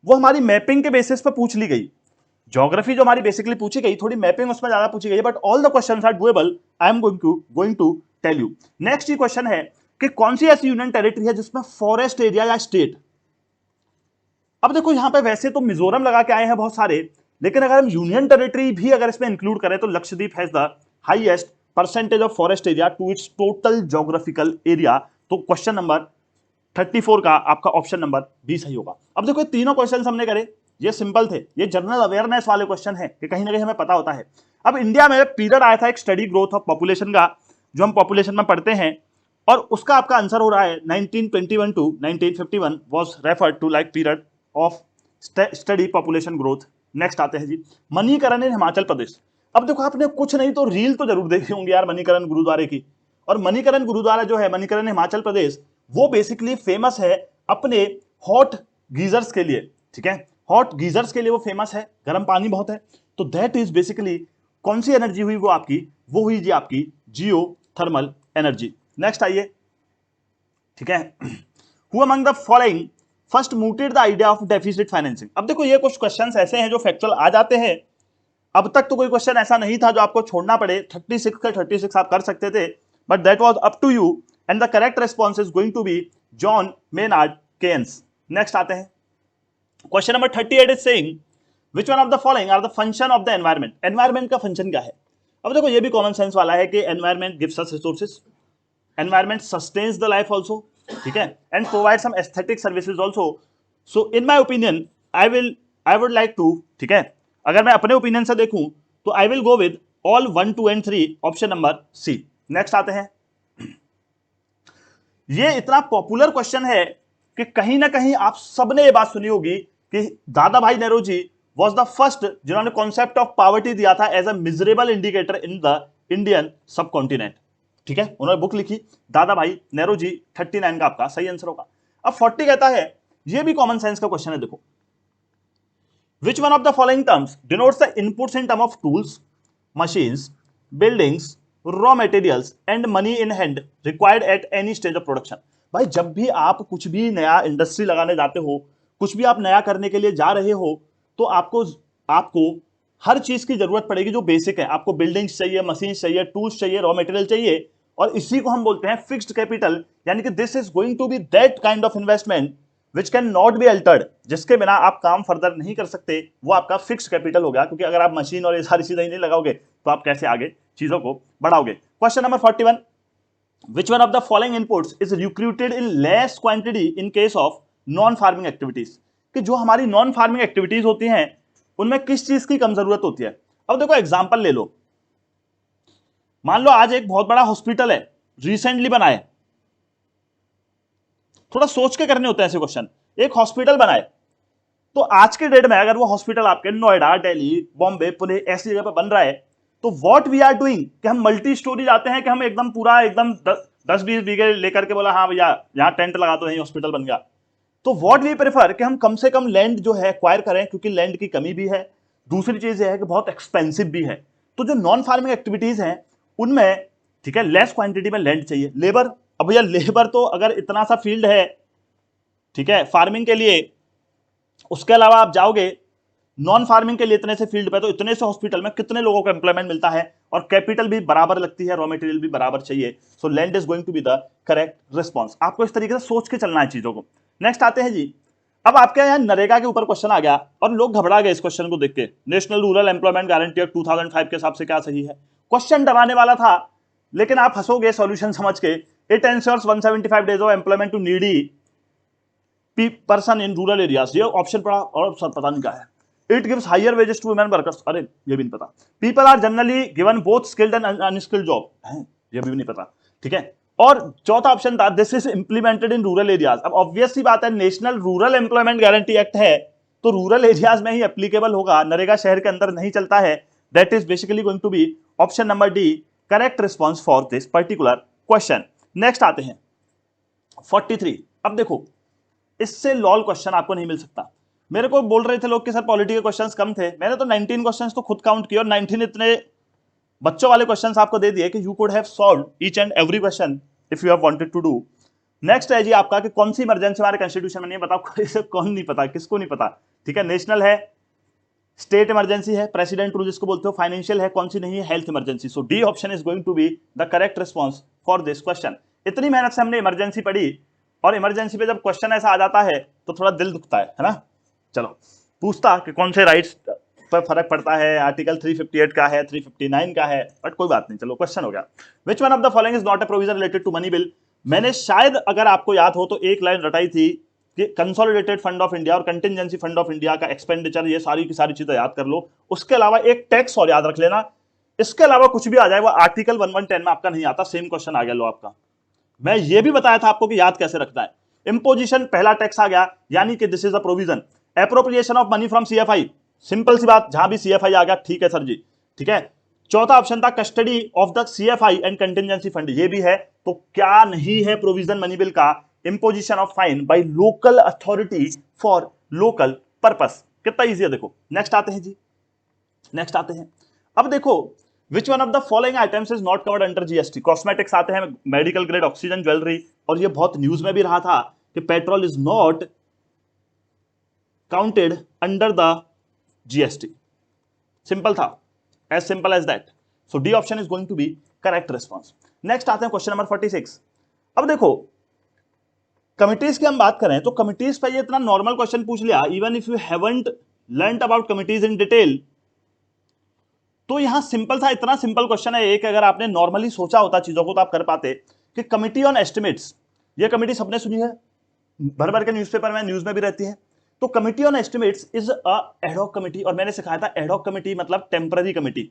वो हमारी मैपिंग के बेसिस पे पूछ ली गई, ज्योग्राफी जो हमारी बेसिकली पूछी गई, थोड़ी मैपिंग उसमें ज्यादा पूछी गई, but all the questions are doable, I am going to tell you. Next ये क्वेश्चन है कि कौन सी ऐसी यूनियन टेरिटरी है जिसमें फॉरेस्ट एरिया या स्टेट। अब देखो यहां पे वैसे तो मिजोरम लगा के आए हैं बहुत सारे, लेकिन अगर हम यूनियन टेरिटरी भी अगर इसमें इंक्लूड करें तो Lakshadweep has the highest percentage of forest area to its total geographical area. तो क्वेश्चन नंबर 34 का आपका ऑप्शन नंबर बी सही होगा। अब देखो तीनों क्वेश्चन हमने करे, ये सिंपल थे, ये जनरल अवेयरनेस वाले क्वेश्चन है कि कहीं ना कहीं हमें पता होता है। अब इंडिया में पीरियड आया था एक स्टडी ग्रोथ ऑफ पॉपुलेशन का, जो हम पॉपुलेशन में पढ़ते हैं, और उसका आपका आंसर हो रहा है 1921 to 1951 was referred to like period of study population growth. Next आते हैं जी, मणिकरण इन हिमाचल प्रदेश। अब देखो आपने कुछ नहीं तो रील तो जरूर देखी होंगी यार मणिकरण गुरुद्वारे की, और मणिकरण गुरुद्वारा जो है मणिकरण हिमाचल प्रदेश, वो बेसिकली फेमस है अपने हॉट गीजर्स के लिए, ठीक है, हॉट गीजर्स के लिए वो फेमस है, गर्म पानी बहुत है। तो दैट इज बेसिकली कौन सी एनर्जी हुई वो आपकी, वो हुई जी आपकी जियो थर्मल एनर्जी। नेक्स्ट आइए, ठीक है, who among the following first mooted the idea of deficit financing. अब देखो ये कुछ क्वेश्चंस ऐसे हैं जो फैक्चुअल आ जाते हैं, अब तक तो कोई क्वेश्चन ऐसा नहीं था जो आपको छोड़ना पड़े, 36 के 36 आप कर सकते थे, but that was up to you and the correct response is going to be John Maynard Keynes. Next आते हैं, question number 38 is saying which one of the following are the function of the environment. Environment का फंक्शन क्या है। अब देखो ये भी कॉमन सेंस वाला है कि environment gives us resources, environment sustains the life also, ठीक है, and provide some aesthetic services also. So in my opinion I would like to, ठीक है, अगर मैं अपने ओपिनियन से देखूं तो I will go with all 1, 2 and 3, option number C. Next आते हैं, ये इतना पॉपुलर क्वेश्चन है कि कहीं ना कहीं आप सबने ये बात सुनी होगी कि Dadabhai Nehru was the first जिन्होंने कॉन्सेप्ट ऑफ पॉवर्टी दिया था as a miserable indicator in the Indian subcontinent, ठीक है, उन्होंने बुक लिखी दादा भाई नेहरू 39 का आपका सही आंसर होगा। अब 40 कहता है, ये भी कॉमन सेंस का क्वेश्चन है, देखो which one of the following terms denotes the inputs in term of tools, machines, buildings, raw materials and money in hand required at any stage of production। भाई जब भी आप कुछ भी नया इंडस्ट्री लगाने जाते हो, कुछ भी आप नया करने के लिए जा रहे हो, तो आपको हर चीज की जरूरत पड़ेगी जो बेसिक है। आपको बिल्डिंग्स चाहिए, मशीन चाहिए, टूल्स चाहिए, रॉ मटेरियल चाहिए, और इसी को हम बोलते हैं फिक्स्ड कैपिटल, यानी कि this is going to be that kind of investment which can not be altered, जिसके बिना आप काम फर्दर नहीं कर सकते, वो आपका फिक्स्ड कैपिटल हो गया। क्योंकि अगर आप मशीन और ये सारी चीजें नहीं लगाओगे तो आप कैसे आगे चीजों को बढ़ाओगे। Question number 41, which one of the following inputs is recruited in less quantity in case of non farming activities. कि जो हमारी नॉन फार्मिंग एक्टिविटीज होती हैं उनमें किस चीज की कम जरूरत होती है। अब देखो एग्जांपल ले लो, मान लो आज एक बहुत बड़ा हॉस्पिटल है, रिसेंटली बना है, थोड़ा सोच के करने होते हैं ऐसे क्वेश्चन। एक हॉस्पिटल बनाए तो आज के डेट में अगर वो हॉस्पिटल आपके नोएडा, दिल्ली, बॉम्बे, पुणे ऐसी जगह पर बन रहा है, तो व्हाट वी आर डूइंग कि हम मल्टी स्टोरी जाते हैं कि हम एकदम पूरा एकदम 10-20 बीघे लेकर के बोला हाँ भैया यहाँ टेंट लगा दो, यही हॉस्पिटल बन गया। तो व्हाट वी प्रेफर कि हम कम से कम लैंड जो है एक्वायर करें, क्योंकि लैंड की कमी भी है, दूसरी चीज ये है कि बहुत एक्सपेंसिव भी है। तो जो नॉन फार्मिंग एक्टिविटीज हैं उनमें, ठीक है, लेस क्वांटिटी में लैंड चाहिए, लेबर अब भैया लेबर तो अगर इतना सा फील्ड है, ठीक है, फार्मिंग के लिए, उसके अलावा आप जाओगे नॉन फार्मिंग के लिए इतने से फील्ड पे, तो इतने से हॉस्पिटल में कितने लोगों को एम्प्लॉयमेंट मिलता है, और कैपिटल भी बराबर लगती है, रॉ मटेरियल भी बराबर चाहिए। So land is going to be the correct response. आपको इस तरीके से सोच के चलना है चीजों को। नेक्स्ट आते हैं जी, अब आपके यहाँ नरेगा के ऊपर क्वेश्चन आ गया और लोग घबरा गए इस क्वेश्चन को देख के। National rural employment guarantee act 2005 के हिसाब से क्या सही है? क्वेश्चन डराने वाला था, लेकिन आप हंसोगे सॉल्यूशन समझ के। It ensures 175 days of employment to needy person in rural areas. ये ऑप्शन पड़ा और सब पता नहीं क्या है। It gives higher wages to women workers, अरे ये भी नहीं पता। People are generally given both skilled and unskilled job, ये भी नहीं पता, ठीक है। और चौथा ऑप्शन था this is implemented in rural areas. अब ऑब्वियस सी बात है, national rural employment guarantee act है तो रूरल एरियाज में ही एप्लीकेबल होगा, नरेगा शहर के अंदर नहीं चलता है। That is basically going to be option number D correct response for this particular question. Next आते हैं 43। अब देखो, इससे लॉल क्वेश्चन आपको नहीं मिल सकता। मेरे को बोल रहे थे लोग कि सर पॉलिटी के क्वेश्चंस कम थे, मैंने तो 19 क्वेश्चंस तो खुद काउंट किए और 19 इतने बच्चों वाले क्वेश्चंस आपको दे दिए कि you could have solved each and every question if you have wanted to do. Next है जी आपका कि कौन सी इमरजेंसी हमारे कॉन्स्टिट्यूशन में नहीं, बताओ इसे कौन नहीं पता, किसको नहीं पता, ठीक है। नेशनल है, स्टेट इमरजेंसी है, प्रेसिडेंट रूल जिसको बोलते हो, फाइनेंशियल है, कौन सी नहीं है, health emergency. So D option is going to be the correct response for this question. इतनी मेहनत से हमने इमरजेंसी पढ़ी और इमरजेंसी पे जब क्वेश्चन ऐसा आ जाता है तो थोड़ा दिल दुखता है ना। चलो, पूछता कि कौन से राइट्स पर फर्क पड़ता है, आर्टिकल 358 का है, 359 का है, बट कोई बात नहीं, चलो क्वेश्चन हो गया। Which one of the following is not a provision related to money bill. मैंने शायद, अगर आपको याद हो तो, एक लाइन रटाई थी कि कंसोलिडेटेड फंड ऑफ इंडिया और कंटिजेंसी फंड ऑफ इंडिया का एक्सपेंडिचर, ये सारी की सारी चीजें याद कर लो। उसके अलावा एक टैक्स और याद रख लेना, इसके अलावा कुछ भी आ जाए वो आर्टिकल 1110 में आपका नहीं आता। सेम क्वेश्चन आ गया लो आपका। मैं ये भी बताया था आपको कि याद कैसे रखना है। इंपोजिशन पहला टैक्स आ गया, यानी कि this is a provision. Appropriation of money from CFI, simple सी बात, जहां भी सीएफआई आ गया ठीक है सर जी, ठीक है। चौथा ऑप्शन था custody of the CFI and contingency fund, ये भी है। तो क्या नहीं है प्रोविजन मनी बिल का? Imposition of fine by local authority for local purpose. कितना इजी है देखो। नेक्स्ट आते हैं जी, नेक्स्ट आते हैं। अब देखो, विच one of the following items is not covered under GST. Cosmetics आते हैं, मेडिकल ग्रेड ऑक्सीजन, ज्वेलरी, और ये बहुत न्यूज में भी रहा था कि petrol is not counted under the GST. Simple था, as simple as that. So D option is going to be correct response. Next आते हैं क्वेश्चन नंबर 46। अब देखो, कमिटीज की हम बात करें तो कमिटीज पर ये इतना नॉर्मल क्वेश्चन पूछ लिया, even if you haven't learned about committees in detail, तो यहां सिंपल था, इतना सिंपल क्वेश्चन है एक, अगर आपने नॉर्मली सोचा होता चीजों को तो आप कर पाते। कि कमिटी ऑन एस्टिमेट्स, ये कमिटी सबने सुनी है, भर भर के न्यूज़पेपर में, न्यूज में भी रहती है। तो committee on estimates is a ad hoc committee, और मैंने सिखाया था एडहॉक कमिटी मतलब टेम्पररी कमिटी,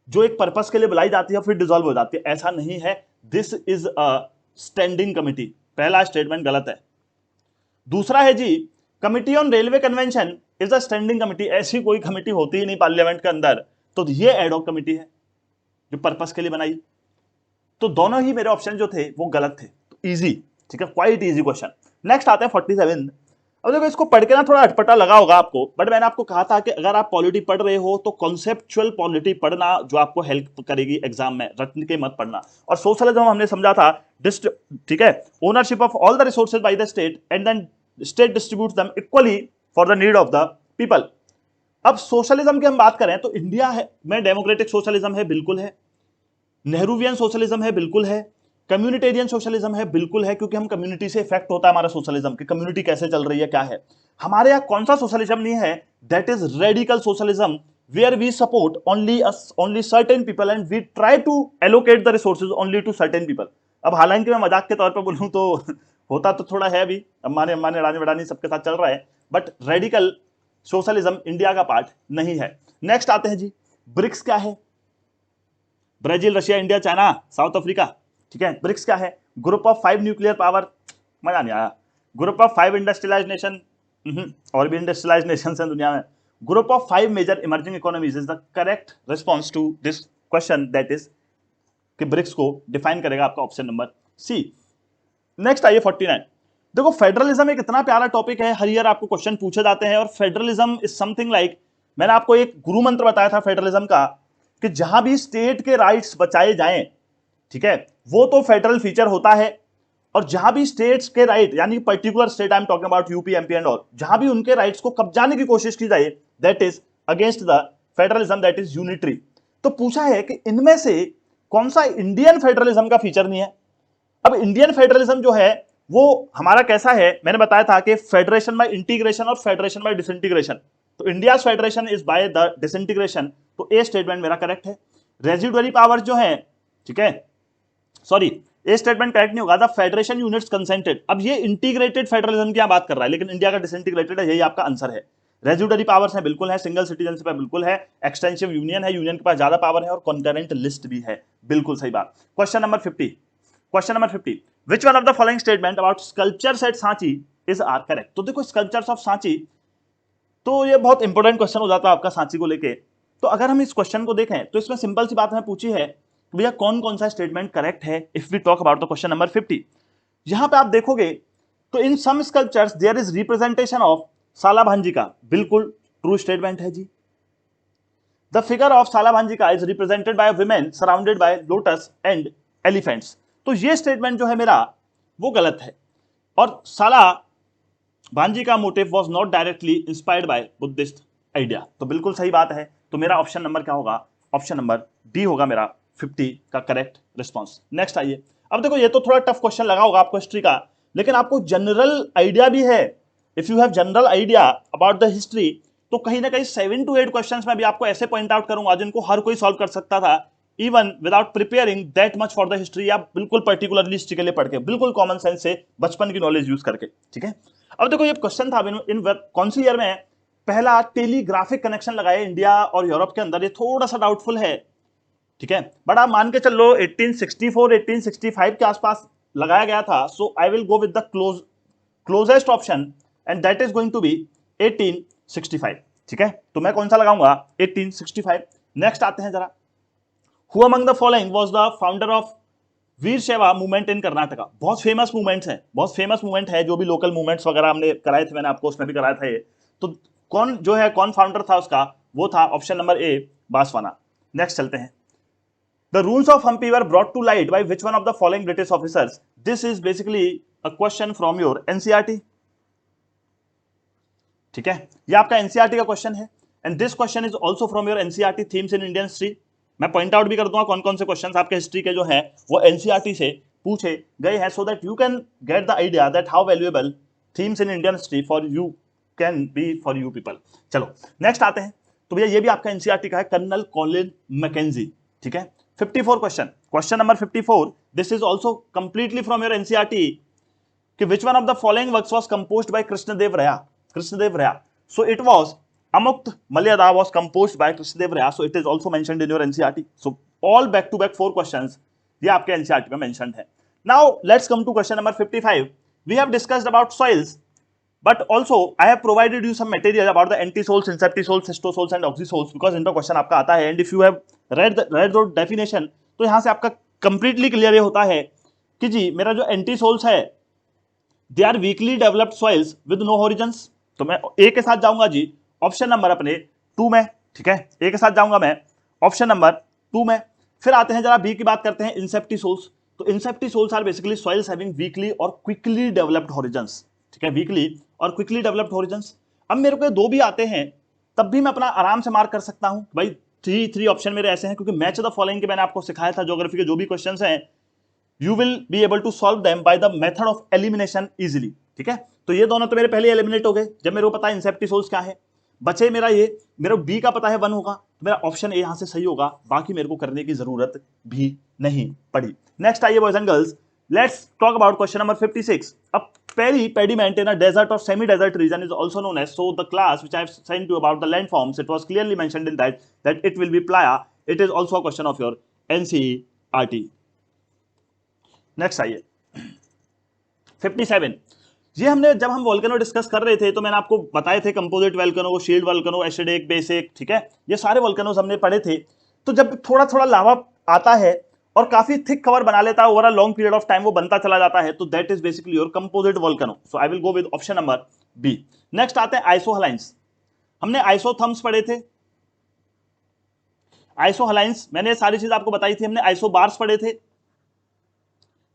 जो एक पर्पस के लिए बुलाई जाती है फिर डिसॉल्व हो जाती है, ऐसा नहीं है। This is a standing committee. पहला स्टेटमेंट गलत है। दूसरा है जी, committee on railway convention is a standing committee, ऐसी कोई कमिटी होती ही नहीं पार्लियामेंट के अंदर, तो ये एडहॉक कमिटी है जो पर्पस के लिए बनाई। तो दोनों ही मेरे ऑप्शन जो थे वो गलत थे। तो इजी, ठीक है, क्वाइट इजी क्वेश्चन। नेक्स्ट आते हैं 47। अब देखो, इसको पढ़ के ना थोड़ा अटपटा लगा होगा आपको, बट मैंने आपको कहा था कि अगर आप पॉलिटी पढ़ रहे हो तो कॉन्सेप्चुअल पॉलिटी पढ़ना, जो आपको हेल्प करेगी एग्जाम में, रटन के मत पढ़ना। और सोशलिज्म हमने समझा था, ठीक है, ownership of all the resources by the state and then state distributes them equally for the need of the people. अब सोशलिज्म की हम बात करें तो इंडिया है में डेमोक्रेटिक सोशलिज्म है, बिल्कुल है। नेहरूवियन सोशलिज्म है, बिल्कुल है। कम्युनिटेरियन सोशलिज्म है, बिल्कुल है, क्योंकि हम कम्युनिटी से इफेक्ट होता है हमारा सोशलिज्म, कि कम्युनिटी कैसे चल रही है, क्या है। हमारे यहाँ कौन सा सोशलिज्म नहीं है? That is radical socialism, where we support only certain people and we try to allocate the resources only to certain people. अब हालांकि मैं मजाक के तौर पर बोलूं तो होता तो थोड़ा है भी, अंबानी अंबानी अडानी वडानी सबके साथ चल रहा है, बट रेडिकल सोशलिज्म इंडिया का पार्ट नहीं है। नेक्स्ट आते हैं जी, ब्रिक्स क्या है? Brazil, Russia, India, China, south Africa, ठीक है। ब्रिक्स क्या है? ग्रुप ऑफ 5 न्यूक्लियर पावर, मजा नहीं आया। ग्रुप ऑफ 5 इंडस्ट्रियलाइज्ड नेशन, और भी इंडस्ट्रियलाइज्ड नेशंस हैं दुनिया में। Group of 5 major emerging economies is the correct response to this question, that is कि ब्रिक्स को डिफाइन करेगा आपका ऑप्शन नंबर सी। नेक्स्ट आइए 49। देखो, फेडरलिज्म एक इतना प्यारा टॉपिक है, हर ईयर आपको क्वेश्चन पूछे जाते हैं, और फेडरलिज्म इज समथिंग लाइक, मैंने आपको एक गुरु मंत्र बताया था फेडरलिज्म का, कि जहां भी स्टेट के राइट्स बचाए जाएं, ठीक है, वो तो फेडरल फीचर होता है, और जहां भी स्टेट्स के राइट, यानी particular state I am talking about UP MP and all, जहां भी उनके राइट्स को कब्जाने की कोशिश की जाए, that is against the federalism, that is unitary. तो पूछा है कि इनमें से कौन सा इंडियन फेडरलिज्म का फीचर नहीं है। अब इंडियन फेडरलिज्म जो है वो हमारा कैसा है, मैंने बताया था कि फेडरेशन बाय इंटीग्रेशन और फेडरेशन बाय डिसइंटीग्रेशन। तो India federation is by the disintegration, तो ए स्टेटमेंट मेरा करेक्ट है। रेजिडुअरी पावर्स जो है, ठीक है, सॉरी, ए स्टेटमेंट करेक्ट नहीं होगा, द फेडरेशन यूनिट्स कंसेंटेड। अब ये इंटीग्रेटेड फेडरलिज्म की बात कर रहा है, लेकिन इंडिया का डिसइंटीग्रेटेड है, यही आपका आंसर है। रेजिडुअरी पावर्स है, बिल्कुल है। सिंगल सिटीजनशिप है, बिल्कुल है। एक्सटेंसिव यूनियन है, यूनियन के पास ज्यादा पावर है। और कॉन्करेंट लिस्ट भी है, बिल्कुल सही बात। Question number 50, question number 50, which one of the following statement about sculptures at Sanchi is are correct. तो देखो स्कल्पचर्स ऑफ सांची, तो ये बहुत इंपॉर्टेंट क्वेश्चन हो जाता है आपका सांची को लेके। तो अगर हम इस क्वेश्चन को देखें तो इसमें सिंपल सी बात हमें पूछी है, भैया कौन कौन सा स्टेटमेंट करेक्ट है if we talk about the question number 50। यहां पे आप देखोगे तो in some sculptures there is representation of Salabhanji का, बिल्कुल ट्रू स्टेटमेंट है जी। द फिगर ऑफ सालाभांजी का is represented by women surrounded by lotus and elephants. तो ये स्टेटमेंट जो है मेरा वो गलत है। और साला भांजी का motive was not directly inspired by Buddhist idea, तो बिल्कुल सही बात है। तो मेरा ऑप्शन नंबर क्या होगा, ऑप्शन नंबर डी होगा मेरा 50 का करेक्ट रिस्पॉन्स। नेक्स्ट आइए, अब देखो ये तो थोड़ा टफ क्वेश्चन लगा होगा आपको हिस्ट्री का, लेकिन आपको जनरल आइडिया भी है। If you have general idea about the history, तो कहीं ना कहीं 7 to 8 क्वेश्चन में भी आपको ऐसे पॉइंट आउट करूंगा जिनको हर कोई सॉल्व कर सकता था, even without preparing that much for the history, या बिल्कुल पर्टिकुलरली हिस्ट्री के लिए पढ़ के, बिल्कुल कॉमन सेंस से बचपन की नॉलेज यूज करके, ठीक है। अब देखो ये क्वेश्चन था इन कौन सी ईयर में पहला टेलीग्राफिक कनेक्शन लगाया इंडिया और यूरोप के अंदर, ये थोड़ा सा डाउटफुल है, ठीक है, बट आप मान के चल लो 1864 1865 के आसपास लगाया गया था। So I will go with the closest option and that is going to be 1865, ठीक है। तो मैं कौन सा लगाऊंगा, 1865। नेक्स्ट आते हैं जरा, who among the following was the founder of Veer शैवा movement in Karnataka. बहुत फेमस मूवमेंट्स हैं, बहुत फेमस मूवमेंट है, जो भी लोकल मूवमेंट्स वगैरह हमने कराए थे, मैंने आपको उसमें भी कराया था ये। तो कौन जो है, कौन फाउंडर था उसका, वो था option number A Basavanna. Next चलते हैं, the rules of Hampi were brought to light by which one of the following British officers. This is basically a question from your NCERT, ठीक है, ये आपका एनसीईआरटी का क्वेश्चन है। And this question is also from your NCERT themes in Indian history. मैं पॉइंट आउट भी कर दूंगा कौन कौन से क्वेश्चंस आपके हिस्ट्री के जो हैं वो एनसीईआरटी से पूछे गए हैं, so that you can get the idea that how valuable themes in Indian history for you can be for you people. चलो नेक्स्ट आते हैं, तो भैया ये भी आपका एनसीईआरटी का है, कर्नल कॉलिन मैकेंजी, ठीक है। 54 question, question number 54, this is also completely from your NCERT, कि which one of the following works was composed by Krishnadev Raya? Krishnadev Raya. So it was Amukta Malyada was composed by Krishnadev Raya. So it is also mentioned in your NCERT. So all back to back 4 questions ये आपके NCERT में mentioned है. Now let's come to question number 55. We have discussed about soils, but also I have provided you some material about the antisols, inceptisols, cystosols and oxysols, because इनका question आपका आता है, and if you have read the definition, तो यहाँ से आपका completely clear ये होता है कि जी मेरा जो antisols है they are weakly developed soils with no horizons. तो मैं ए के साथ जाऊंगा जी ऑप्शन नंबर अपने 2 में, ठीक है, ए के साथ जाऊंगा मैं ऑप्शन नंबर 2 में। फिर आते हैं जरा बी की बात करते हैं, इंसेप्टिसोल्स। तो inceptisols are basically soils having weakly और क्विकली डेवलप्ड होरिजन्स, ठीक है, वीकली और क्विकली डेवलप्ड होरिजन्स। अब मेरे को 2 भी आते हैं, तब भी मैं अपना आराम से मार्क कर सकता हूं भाई, थ्री ऑप्शन मेरे ऐसे हैं, क्योंकि मैच द फॉलोइंग के मैंने आपको सिखाया था, ज्योग्राफी के जो भी क्वेश्चंस हैं you will be able to solve them by the method of elimination easily, ठीक है। तो ये दोनों तो मेरे पहले एलिमिनेट हो गए, जब मेरे को पता है इंसेप्टिसोल्स क्या है। बचे मेरा ये, मेरा बी का पता है 1 होगा, तो मेरा ऑप्शन ए यहां से सही होगा, बाकी मेरे को करने की जरूरत भी नहीं पड़ी। नेक्स्ट आइए boys and girls, let's talk about question number 56। अब pediment in a desert or semi desert region is also known as, so the class which I have sent you about the landforms, it was clearly mentioned in that it will be playa. It is also a question of your NCERT. Next आइए 57। ये हमने जब हम वोल्केनो डिस्कस कर रहे थे तो मैंने आपको बताए थे composite volcano, shield volcano, acidic, basic, ठीक है, ये सारे वोल्केनोज हमने पढ़े थे। तो जब थोड़ा थोड़ा लावा आता है और काफी थिक कवर बना लेता है over a long period of time, वो बनता चला जाता है, तो that is basically your composite volcano. So I will go with option number B. Next आते हैं आइसोहलाइंस। हमने आइसोथर्म्स पढ़े थे, आइसोहलाइंस मैंने सारी चीज आपको बताई थी, हमने आइसोबार्स पढ़े थे,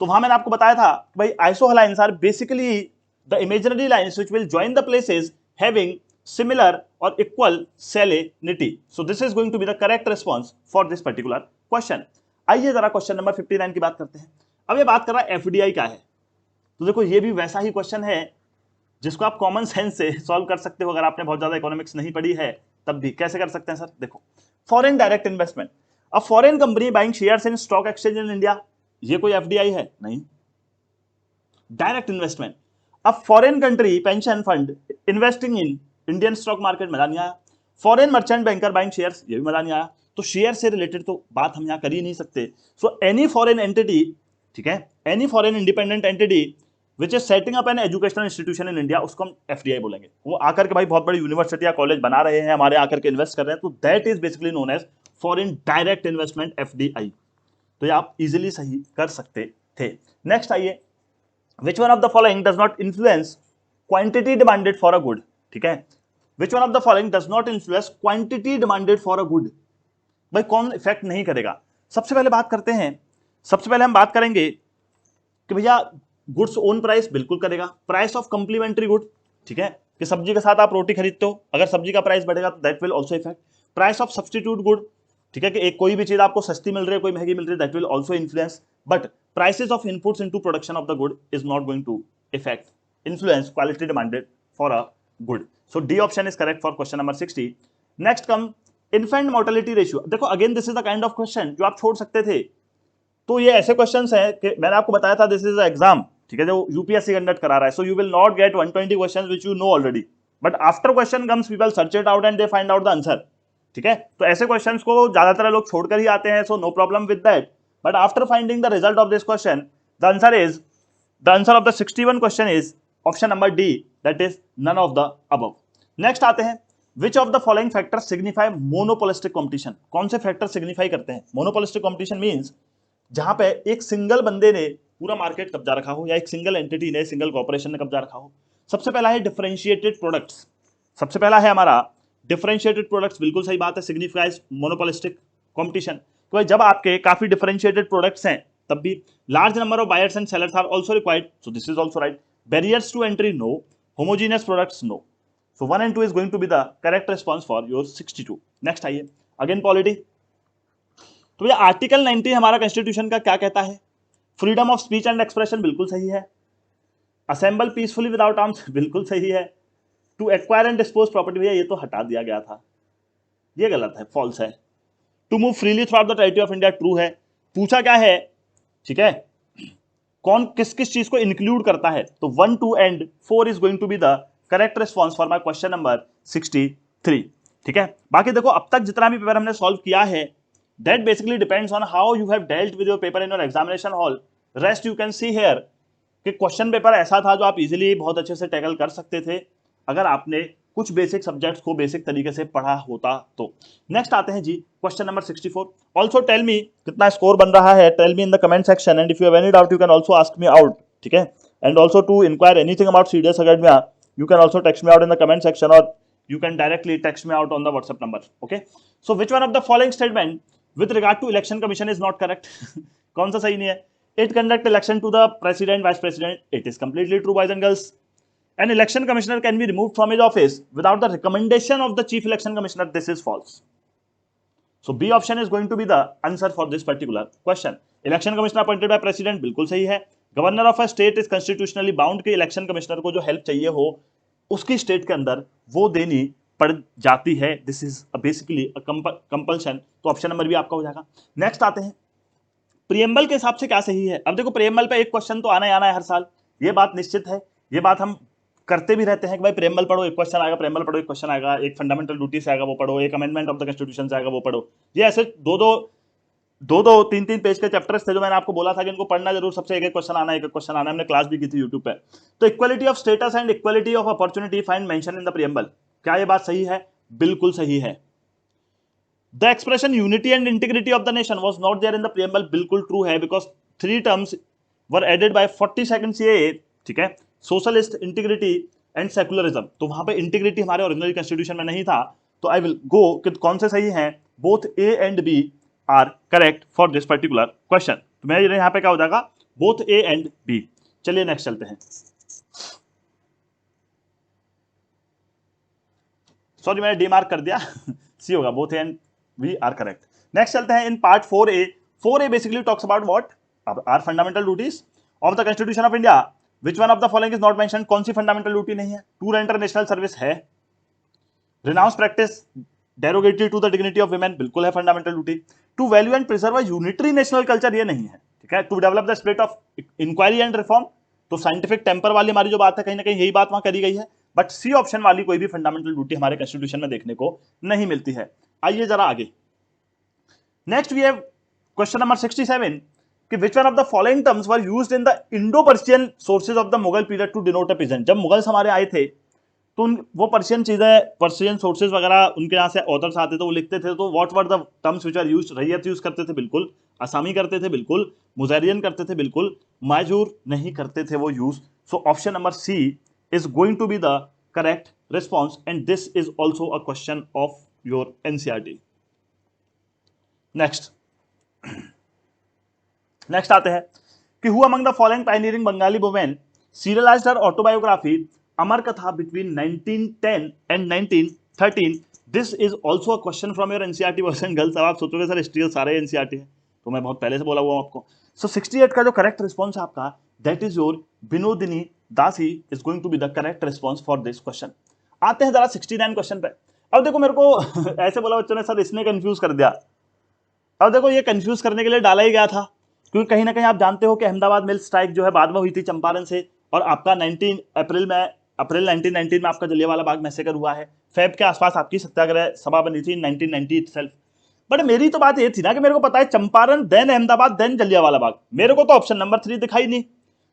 तो वहां मैंने आपको बताया था भाई isohalines are basically the imaginary lines which will join the places having similar और equal salinity. So this is going to be the correct response for this particular question. आइए जरा क्वेश्चन नंबर 59 की बात करते हैं. अब ये बात कर रहा है एफडीआई क्या है. तो देखो ये भी वैसा ही क्वेश्चन है जिसको आप कॉमन सेंस से सॉल्व कर सकते हो अगर आपने बहुत ज्यादा इकोनॉमिक्स नहीं पढ़ी है तब भी. कैसे कर सकते हैं सर? देखो फॉरेन डायरेक्ट इन्वेस्टमेंट. अब foreign company buying shares in stock exchange in India, ये कोई एफडीआई है? नहीं. Direct investment. अब foreign country pension fund investing in Indian stock market, मजा नहीं आया. Foreign merchant banker buying shares, ये भी मजा नहीं आया. तो शेयर से रिलेटेड तो बात हम यहां कर ही नहीं सकते. सो एनी फॉरेन एंटिटी, ठीक है, any foreign independent entity which is setting up an educational institution in India, उसको हम एफडीआई बोलेंगे. वो आकर के भाई बहुत बड़ी यूनिवर्सिटी या कॉलेज बना रहे हैं, हमारे आकर के इन्वेस्ट कर रहे हैं, तो that is basically known as foreign direct investment, FDI. तो ये आप इजिली सही कर सकते थे. नेक्स्ट आइए, which one of the following does not influence quantity demanded for a good. ठीक है, which one of the following does not influence quantity demanded for a good. भाई कौन इफेक्ट नहीं करेगा? सबसे पहले बात करते हैं, सबसे पहले हम बात करेंगे कि भैया गुड्स ओन प्राइस बिल्कुल करेगा. प्राइस ऑफ कंप्लीमेंट्री गुड, ठीक है, कि सब्जी के साथ आप रोटी खरीदते हो, अगर सब्जी का प्राइस बढ़ेगा तो that will also effect. Price of substitute good, ठीक है, कि एक कोई भी चीज आपको सस्ती मिल रही है, कोई महंगी मिल रही है, that will also influence. But prices of inputs into production of the good is not going to effect influence quality demanded for a good. So D option is correct for question number 60. Next come infant mortality ratio. देखो again this is the kind of question जो आप छोड़ सकते थे. तो ये ऐसे क्वेश्चंस हैं कि मैंने आपको बताया था दिस इज अ एग्जाम, ठीक है, जो यूपीएससी कंडक्ट करा रहा है. So you will not gate 120 questions which you know already, but after question comes people search it out and they find out the answer. ठीक है, तो ऐसे क्वेश्चंस को ज्यादातर लोग छोड़कर ही आते हैं, so no problem with that. But after finding the result of this question, the answer of the 61 question is option number D, that is none of the above. Next आते हैं, which of the following factors signify monopolistic competition. कौन से फैक्टर सिग्निफाई करते हैं? मोनोपोलिस्टिक कंपटीशन मींस जहां पे एक सिंगल बंदे ने पूरा मार्केट कब्जा रखा हो या एक सिंगल एंटिटी ने, सिंगल कॉर्पोरेशन ने कब्जा रखा हो. सबसे पहला है डिफरेंशिएटेड प्रोडक्ट्स. सबसे पहला है हमारा डिफरेंशिएटेड प्रोडक्ट्स, बिल्कुल सही बात है, सिग्निफाइज मोनोपोलिस्टिक कंपटीशन. तो भाई जब आपके काफी डिफरेंशिएटेड प्रोडक्ट्स हैं तब भी large number of buyers and sellers are also required, so this is also right. Barriers to entry no, homogeneous products no. So 1 and 2 is going to be the correct response for your 62. Next आइए, अगेन पॉलिटी. तो भैया आर्टिकल 90 हमारा कॉन्स्टिट्यूशन का क्या कहता है? Freedom of speech and expression बिल्कुल सही है. असेंबल पीसफुली विदाउट आर्म्स बिल्कुल सही है. To acquire and dispose property, भैया ये तो हटा दिया गया था, ये गलत है, फॉल्स है. To move freely throughout the territory of India, true है. पूछा क्या है, ठीक है, कौन किस किस चीज को इंक्लूड करता है? तो 1, 2 and 4 is going to be the correct response for my question number 63. ठीक है, बाकी देखो अब तक जितना भी पेपर हमने सॉल्व किया है, that basically depends on how you have dealt with your paper in your examination hall. Rest you can see here कि क्वेश्चन पेपर ऐसा था जो आप इजीली बहुत अच्छे से टैकल कर सकते थे अगर आपने कुछ बेसिक सब्जेक्ट्स को बेसिक तरीके से पढ़ा होता तो. नेक्स्ट आते हैं जी question number 64. Also tell me कितना स्कोर बन रहा है, tell me in the comment section, and if you have any doubt you can also ask me out. ठीक है, and also to enquire anything about CDS Academia you can also text me out in the comment section, or you can directly text me out on the WhatsApp number. Okay, so which one of the following statement with regard to election commission is not correct? कौन सा सही नहीं है? It conduct election to the president, vice president. It is completely true, boys and girls. An election commissioner can be removed from his office without the recommendation of the chief election commissioner. This is false. So B option is going to be the answer for this particular question. Election commissioner appointed by president बिल्कुल सही है. Governor of a state is constitutionally bound कि इलेक्शन कमिश्नर को जो हेल्प चाहिए हो उसकी स्टेट के अंदर वो देनी पड़ जाती है. This is basically compulsion. तो ऑप्शन नंबर भी आपका हो जाएगा. नेक्स्ट आते हैं, प्रियम्बल के हिसाब से क्या सही है? अब देखो प्रियम्बल पे एक क्वेश्चन तो आना ही आना है हर साल, ये बात निश्चित है, ये बात हम करते भी रहते हैं कि भाई प्रियम्बल पढ़ो, एक क्वेश्चन आएगा, प्रियम्बल पढ़ो, एक क्वेश्चन आएगा, एक फंडामेंटल ड्यूटी से आएगा वो पढ़ो, एक अमेंडमेंट ऑफ द कॉन्स्टिट्यूशन से आएगा वो पढ़ो. ये ऐसे दो 3 पेज के चैप्टर्स थे जो मैंने आपको बोला था कि इनको पढ़ना जरूर, सबसे एक क्वेश्चन आना, एक क्वेश्चन आना. हमने क्लास भी की थी यूट्यूब पे. तो equality of status and equality of opportunity find mention in the preamble, क्या ये बात सही है? बिल्कुल सही है. The expression unity and integrity of the nation was not there in the preamble, बिल्कुल ट्रू है, because 3 terms were added by 42nd CAA. ठीक है, सोशलिस्ट, इंटीग्रिटी एंड सेकुलरिज्म. तो वहां पे इंटीग्रिटी हमारे ओरिजिनल कॉन्स्टिट्यूशन में नहीं था, तो आई विल गो कि कौन से सही हैं. Both A and B are correct for this particular question. तो मैं यहाँ पे क्या हो जाएगा, बोथ ए एंड बी। चलिए नेक्स्ट चलते हैं। सॉरी मैंने डी मार्क कर दिया सी होगा, both A and B are correct. Next चलते हैं in part 4A। 4A basically talks about what are fundamental duties of the constitution of India. Which one of the following is not mention? कौन सी फंडामेंटल ड्यूटी नहीं है? टू एंटर नेशनल सर्विस है। Renounce practice derogatory to the dignity of women, बिल्कुल है fundamental duty. To value and preserve a unitary national culture, ये नहीं है, ठीक है। To develop the spirit of inquiry and reform, तो साइंटिफिक टेम्पर वाली हमारी जो बात है कहीं ना कहीं यही बात वहां करी गई है। बट सी ऑप्शन वाली कोई भी फंडामेंटल ड्यूटी हमारे कॉन्स्टिट्यूशन में देखने को नहीं मिलती है। आइए जरा आगे। Next we have question number 67 कि which one of the following terms were used in the Indo Persian sources of the Mughal period to denote a peasant. जब मुगल्स हमारे आए थे तो वो पर्शियन चीजें, पर्शियन सोर्सेज वगैरह उनके यहाँ से ऑथर्स आते थे, वो लिखते थे, तो what were the terms which are used? रैयत यूज करते थे बिल्कुल, असामी करते थे बिल्कुल, मुजैरियन करते थे बिल्कुल, माजूर नहीं करते थे वो use. So option number C is going to be the correct response, and this is also a question of your NCERT. next आते हैं कि who among the following pioneering Bengali women serialized her autobiography Amar Katha between 1910 and 1913? This is also a question from your NCERT version girls। अब आप सोचोगे सर हिस्ट्री सारे NCERT है, तो मैं बहुत पहले से बोला हुआ हूं आपको। सो 68 का जो करेक्ट रिस्पॉन्स है आपका, that is your Vinodini Dasi is going to be the correct response for this question. आते हैं जरा 69 क्वेश्चन पे। अब देखो मेरे को ऐसे बोला बच्चों ने सर इसने कंफ्यूज कर दिया। अब देखो ये कंफ्यूज करने के लिए डाला ही गया था, क्योंकि कहीं ना कहीं आप जानते हो कि अहमदाबाद मिल स्ट्राइक जो है बाद में हुई थी चंपारण से, और आपका अप्रैल 1919 में आपका जलियांवाला बाग मैसेकर हुआ है। फेब के आसपास आपकी सत्याग्रह सभा बनी थी 1990 इटसेल्फ। बट मेरी तो बात ये थी ना कि मेरे को पता है चंपारण देन अहमदाबाद देन जलियांवाला बाग, मेरे को तो ऑप्शन नंबर 3 दिखाई नहीं,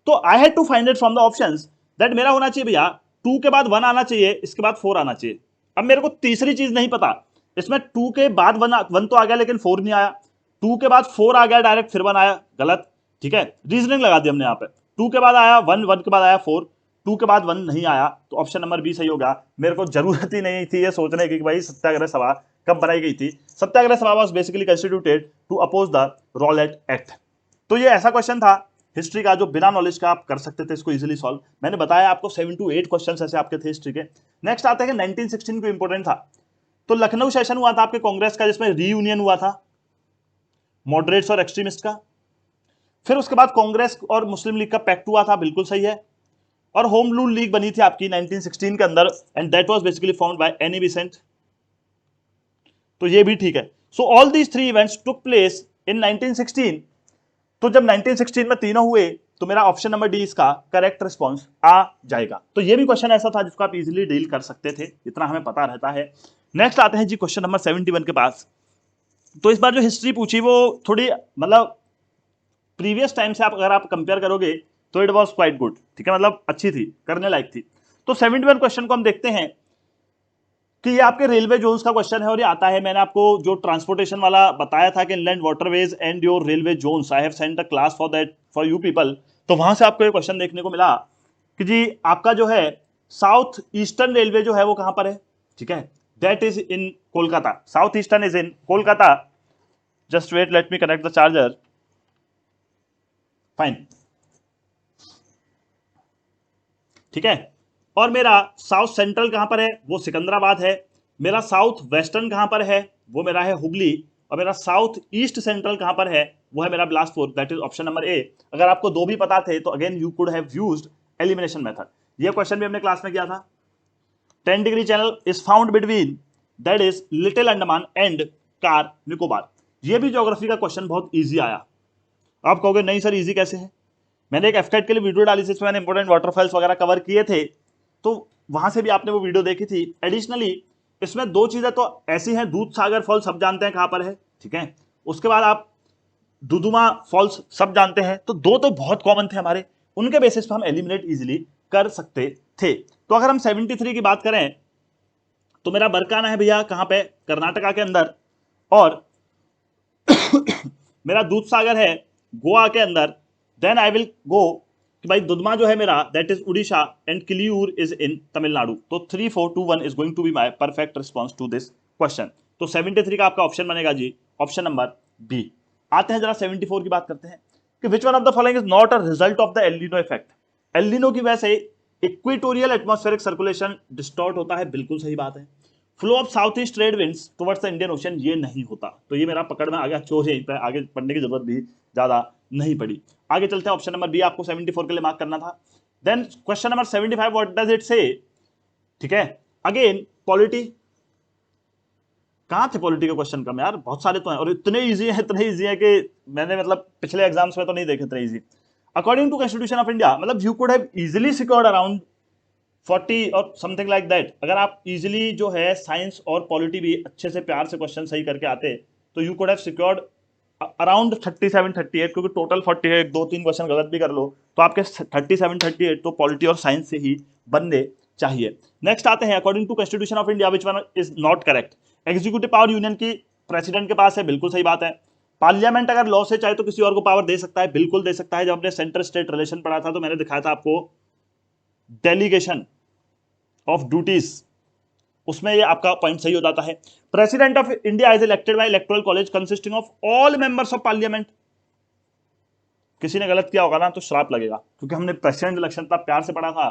तो I had to find it from the options that मेरा होना चाहिए भैया 2 के बाद 1 आना चाहिए, इसके बाद 4 आना चाहिए। अब मेरे को तीसरी चीज नहीं पता, इसमें 2 के बाद 1 तो आ गया लेकिन 4 नहीं आया, 2 के बाद 4 आ गया डायरेक्ट फिर 1 आया, गलत, ठीक है, रीजनिंग लगा दी हमने यहाँ पे। 2 के बाद आया 1 के बाद आया 4, 2 के बाद 1 नहीं आया, तो ऑप्शन नंबर बी सही होगा। मेरे को जरूरत ही नहीं थी ये सोचने की कि भाई सत्याग्रह सभा कब बनाई गई थी। Satyagraha Sabha was basically constituted to oppose the Rowlatt Act. तो ये ऐसा क्वेश्चन था हिस्ट्री का जो बिना नॉलेज का आप कर सकते थे इसको इजीली सॉल्व। मैंने बताया आपको 7 to 8 क्वेश्चंस ऐसे आपके थे हिस्ट्री के। नेक्स्ट आते हैं 1916 को इंपोर्टेंट था, तो लखनऊ सेशन हुआ था आपके कांग्रेस का जिसमें रीयूनियन हुआ था मॉडरेट्स और एक्सट्रीमिस्ट का। फिर उसके बाद कांग्रेस और मुस्लिम लीग का पैक्ट हुआ था, बिल्कुल सही है। और होम रूल लीग बनी थी आपकी 1916 के अंदर, and that was basically found by Annie Besant, तो ये भी ठीक है। So all these 3 events took place in 1916। तो जब 1916 में तीनों हुए तो मेरा ऑप्शन नंबर डी इसका करेक्ट रिस्पॉन्स आ जाएगा। तो ये भी क्वेश्चन ऐसा था जिसको आप इजीली डील कर सकते थे, इतना हमें पता रहता है। नेक्स्ट आते हैं जी क्वेश्चन नंबर 71 के पास। तो इस बार जो हिस्ट्री पूछी वो थोड़ी मतलब प्रीवियस टाइम से अगर आप कंपेयर करोगे तो इट वॉज क्वाइट गुड, ठीक है, मतलब अच्छी थी, करने लायक थी। तो 71 क्वेश्चन को हम देखते हैं कि ये आपके रेलवे जोन्स का क्वेश्चन है, और ये आता है, मैंने आपको जो ट्रांसपोर्टेशन वाला बताया था कि inland waterways and your railway zones, I have sent a class for that for you people. तो वहां से आपको ये क्वेश्चन देखने को मिला कि जी आपका जो है साउथ ईस्टर्न रेलवे जो है वो कहां पर है, ठीक है, that is in Kolkata. South Eastern is in Kolkata. Just wait, let me connect the charger. Fine, ठीक है। और मेरा साउथ सेंट्रल कहां पर है, वो सिकंदराबाद है। मेरा साउथ वेस्टर्न कहां पर है, वो मेरा है हुगली। और मेरा साउथ ईस्ट सेंट्रल कहां पर है, वो है मेरा Bilaspur, that is option number ए। अगर आपको 2 भी पता थे तो again you could have used elimination method. ये क्वेश्चन भी हमने क्लास में किया था। 10 degree channel is found between that is little Andaman and car Nicobar. ये भी ज्योग्राफी का क्वेश्चन बहुत ईजी आया। आप कहोगे नहीं सर ईजी कैसे है, मैंने एक एफकेट के लिए वीडियो डाली थी, इसमें मैंने इंपोर्टेंट वाटरफॉल्स वगैरह कवर किए थे, तो वहां से भी आपने वो वीडियो देखी थी। एडिशनली इसमें 2 चीजें तो ऐसी हैं, दूध सागर फॉल्स सब जानते हैं कहां पर है, ठीक है, उसके बाद आप दुदुमा फॉल्स सब जानते हैं, तो 2 तो बहुत कॉमन थे हमारे, उनके बेसिस पे हम एलिमिनेट इजीली कर सकते थे। तो अगर हम 73 की बात करें तो मेरा बरकाना है भैया कहां पे, कर्नाटका के अंदर, और मेरा दूध सागर है गोवा के अंदर। देन आई विल गो कि भाई दुदमा जो है मेरा that is Orissa and Kiliyur is in Tamil Nadu. तो 3 4 2 1 is going to be my perfect response to this question. तो 73 का आपका ऑप्शन बनेगा जी ऑप्शन नंबर बी। आते हैं जरा 74 की बात करते हैं। कि which one of the following is not a result of the El Nino effect. El Nino की वजह से इक्वेटोरियल एटमॉस्फेरिक सर्कुलेशन डिस्टॉर्ट होता है, बिल्कुल सही बात है। Flow of south east trade winds towards the Indian ocean, ये नहीं होता। तो ये मेरा पकड़ में आ गया, चोर यहीं पे, आगे पढ़ने की जरूरत भी ज्यादा नहीं पड़ी। आगे चलते हैं, ऑप्शन नंबर बी आपको 74 के लिए मार्क करना था। Then question number 75, what does it say, ठीक है। अगेन पॉलिटी, कहां थे पॉलिटी के क्वेश्चन कम यार, बहुत सारे तो हैं और इतने इजी है कि मैंने मतलब पिछले एग्जाम्स में तो नहीं देखे इतने easy. According to constitution of India, मतलब you could have easily secured around 40 और समथिंग लाइक दैट। अगर आप इजीली जो है साइंस और पॉलिटी भी अच्छे से प्यार से क्वेश्चन सही करके आते तो you could have secured around 37 38, क्योंकि टोटल 40 है, 2-3 क्वेश्चन गलत भी कर लो तो आपके 37 38 तो पॉलिटी और साइंस से ही बनने चाहिए। नेक्स्ट आते हैं, according to constitution of India which one is not correct. Executive power union की प्रेसिडेंट के पास है, बिल्कुल सही बात है। पार्लियामेंट अगर लॉ से चाहे तो किसी और को पावर दे सकता है, बिल्कुल दे सकता है। जब हमने सेंटर स्टेट रिलेशन पढ़ा था तो मैंने दिखाया था आपको डेलीगेशन ऑफ ड्यूटीज, उसमें ये आपका पॉइंट सही हो जाता है। President of India is elected by electoral college consisting of all members of parliament. किसी ने गलत किया होगा ना तो श्राप लगेगा, क्योंकि हमने प्रेसिडेंट इलेक्शन तब प्यार से पढ़ा था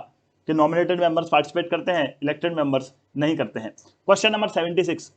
कि नॉमिनेटेड मेंबर्स पार्टिसिपेट करते हैं, इलेक्टेड मेंबर्स नहीं करते हैं। क्वेश्चन नंबर 76,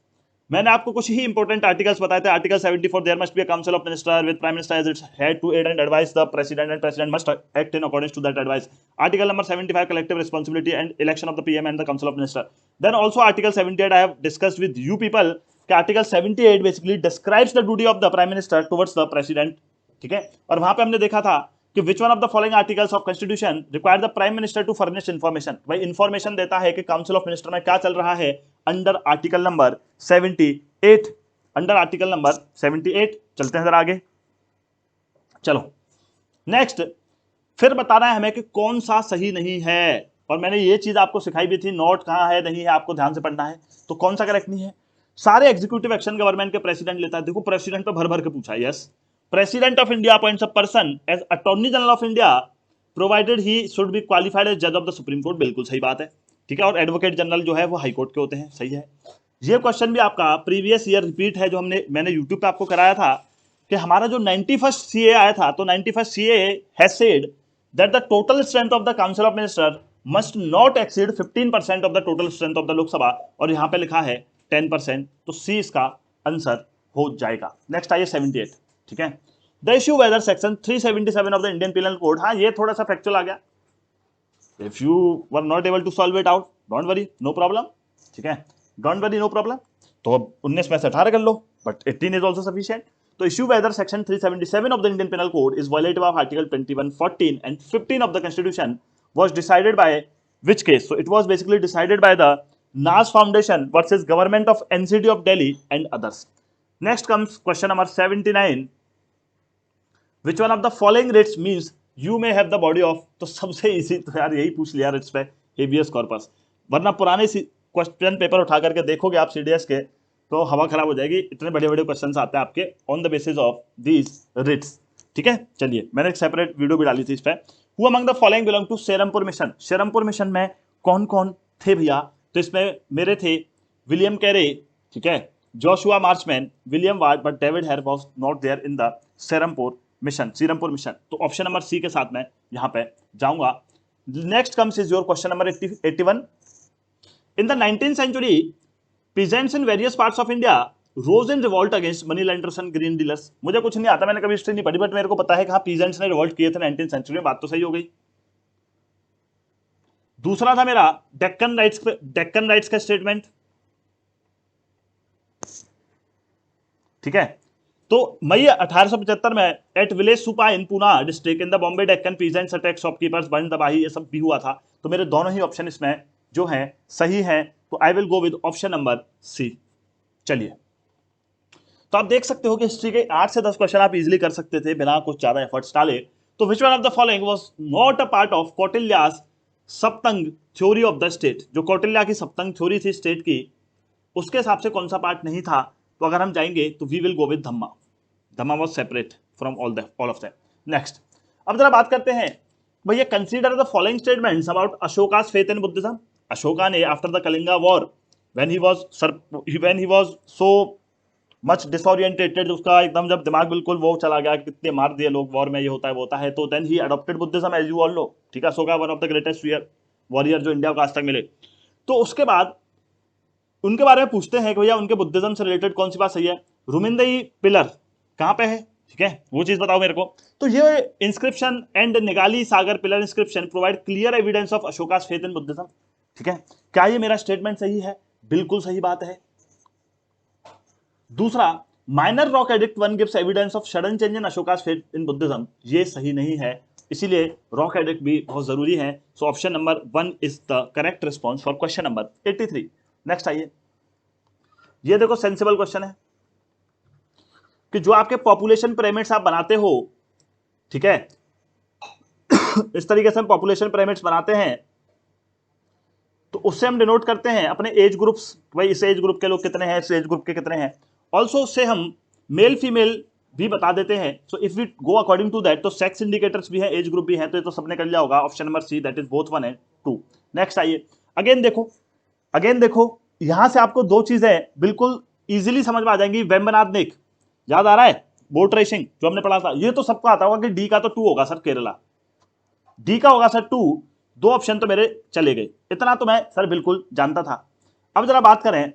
मैंने आपको कुछ ही इंपॉर्टेंट आर्टिकल्स बताए थे। Article 74, there must be a council of minister with prime minister as its head to aid and advise the president and president must act in according to that advise. Article number 75, collective responsibility and election of the PM and the council of minister. Then also article 78 I have discussed with you people कि article 78 basically describes the duty of the prime minister towards the president, ठीक है। और वहां पे हमने देखा था कि which one of the following articles of constitution require the prime minister to furnish information. भाई इंफॉर्मेशन देता है कि काउंसिल ऑफ मिनिस्टर में क्या चल रहा है under article number 78, under article number 78। चलते हैं जरा आगे, चलो नेक्स्ट। फिर बताना है हमें कि कौन सा सही नहीं है, और मैंने ये चीज आपको सिखाई भी थी, नोट कहां है नहीं है आपको ध्यान से पढ़ना है। तो कौन सा करेक्ट नहीं है, सारे एग्जीक्यूटिव एक्शन गवर्नमेंट के प्रेसिडेंट लेता है। देखो प्रेसिडेंट पे भर भर के पूछा है, yes. President of India appoints a person as attorney general of India provided he should be qualified as जज ऑफ द सुप्रीम कोर्ट, बिल्कुल सही बात है, ठीक है। और एडवोकेट जनरल जो है वो हाई कोर्ट के होते हैं, सही है। ये क्वेश्चन भी आपका प्रीवियस ईयर रिपीट है, जो मैंने यूट्यूब पे आपको कराया था कि हमारा जो 91st सीए आया था, तो 91st CA has said that the total strength of the council of minister must not exceed 15% of the total strength of the Lok Sabha, और यहां पे लिखा है 10%, तो सी इसका आंसर हो जाएगा। नेक्स्ट आइए 78, ठीक है। The issue whether section 377 of the Indian Penal Code, हाँ ये थोड़ा सा फैक्चुअल आ गया। If you were not able to solve it out, don't worry, no problem, ठीक है, डोंट वरी, नो प्रॉब्लम। तो अब 19 में से 18 कर लो, बट 18 इज ऑल्सो सफिशिएंट। तो issue whether section 377 of the Indian Penal Code is violative of article 21, 14 and 15 of the constitution was decided by which case? So it was basically decided by the Nas Foundation versus government of NCT of Delhi and others. Next comes question number 79. Which one of the following writs means you may have the body of? तो सबसे इजी तो यार यही पूछ लिया रिट्स पे, हेबियस कॉर्पस। वरना पुराने क्वेश्चन पेपर उठा करके देखोगे आप सीडीएस के तो हवा खराब हो जाएगी, इतने बड़े बड़े क्वेश्चंस आते हैं आपके on the basis of these writs, ठीक है। चलिए मैंने एक सेपरेट वीडियो भी डाली थी इस पर। Who among the following belong to Serampore mission? Serampore mission में कौन कौन थे भैया? तो इसमें मेरे थे विलियम कैरे, ठीक है, Joshua Marshman, William Ward, but David Hare was not there in the Serampore mission, Serampore mission. तो ऑप्शन नंबर सी के साथ मैं यहां पे जाऊंगा। Next comes is your question number 81। In the 19th century, peasants in various parts of India rose in revolt against money lenders and green dealers। मुझे कुछ नहीं आता, मैंने कभी हिस्ट्री नहीं पढ़ी, बट मेरे को पता है कि हाँ पीजेंट्स ने रिवोल्ट किए थे 19th सेंचुरी में, बात तो सही हो गई। दूसरा था मेरा डेक्कन राइट्स का स्टेटमेंट, ठीक है। तो मई 1875 में at village Supa in Poona district in the Bombay Deccan peasants attack shopkeepers burn दबाही, ये सब भी हुआ था। तो मेरे दोनों ही ऑप्शन इसमें जो है सही है, तो I will go with option number C. चलिए, तो आप देख सकते हो कि हिस्ट्री के 8 से 10 क्वेश्चन आप इजीली कर सकते थे बिना कुछ ज्यादा एफर्ट्स डाले। तो which one of the following was not a part of Kautilya's Saptang theory of the state? जो कौटिल्या की सप्तंग थ्योरी थी स्टेट की, उसके हिसाब से कौन सा पार्ट नहीं था? तो अगर हम जाएंगे तो we will go with dhamma. Dhamma was separate from all of them. Next, अब जरा बात करते हैं भैया, consider the following statements about Ashoka's faith in Buddhism. Ashoka ने after the Kalinga war when he was so much disoriented, उसका एकदम जब दिमाग बिल्कुल वो चला गया, कितने मार दिए लोग वॉर में, ये होता है वो होता है, तो then he adopted Buddhism as you all know, ठीक है, Ashoka one of the greatest warrior जो इंडिया को आज तक मिले। तो उसके बाद उनके बारे में पूछते हैं कि भैया उनके बुद्धिज्म से रिलेटेड कौन सी बात सही है। रुमिंदई पिलर कहां पे है, ठीक है, वो चीज बताओ मेरे को। तो ये inscription and Nigali Sagar pillar inscription provide clear evidence of Ashoka's faith in Buddhism, ठीक है। क्या ये मेरा स्टेटमेंट सही है? बिल्कुल सही बात है। दूसरा, minor rock edict one gives evidence of sudden change in Ashoka's faith in Buddhism, ये सही नहीं है, इसीलिए रॉक एडिक्ट भी बहुत जरूरी है। सो option number 1 is the correct response for question number 83। Next आइए, ये देखो सेंसिबल क्वेश्चन है कि जो आपके पॉपुलेशन पिरामिड्स आप बनाते हो, ठीक है, इस तरीके से हम पॉपुलेशन पिरामिड्स बनाते हैं, तो उससे हम डिनोट करते हैं अपने एज ग्रुप्स, भाई इस एज ग्रुप के लोग कितने हैं, इस एज ग्रुप के कितने हैं। ऑल्सो उससे हम मेल फीमेल भी बता देते हैं। So if we go according to that, तो सेक्स इंडिकेटर्स भी हैं, एज ग्रुप भी हैं, तो ये तो सबने कर लिया होगा, option number C, that is both 1 and 2। Next आइए, अगेन देखो यहां से आपको दो चीजें बिल्कुल इजीली समझ में आ जाएंगी। वेम्बनाद, याद आ रहा है बोट रेसिंग जो हमने पढ़ा था, ये तो सबको आता होगा कि डी का तो 2 होगा सर, केरला डी का होगा सर 2, 2 ऑप्शन तो मेरे चले गए, इतना तो मैं सर बिल्कुल जानता था। अब जरा बात करें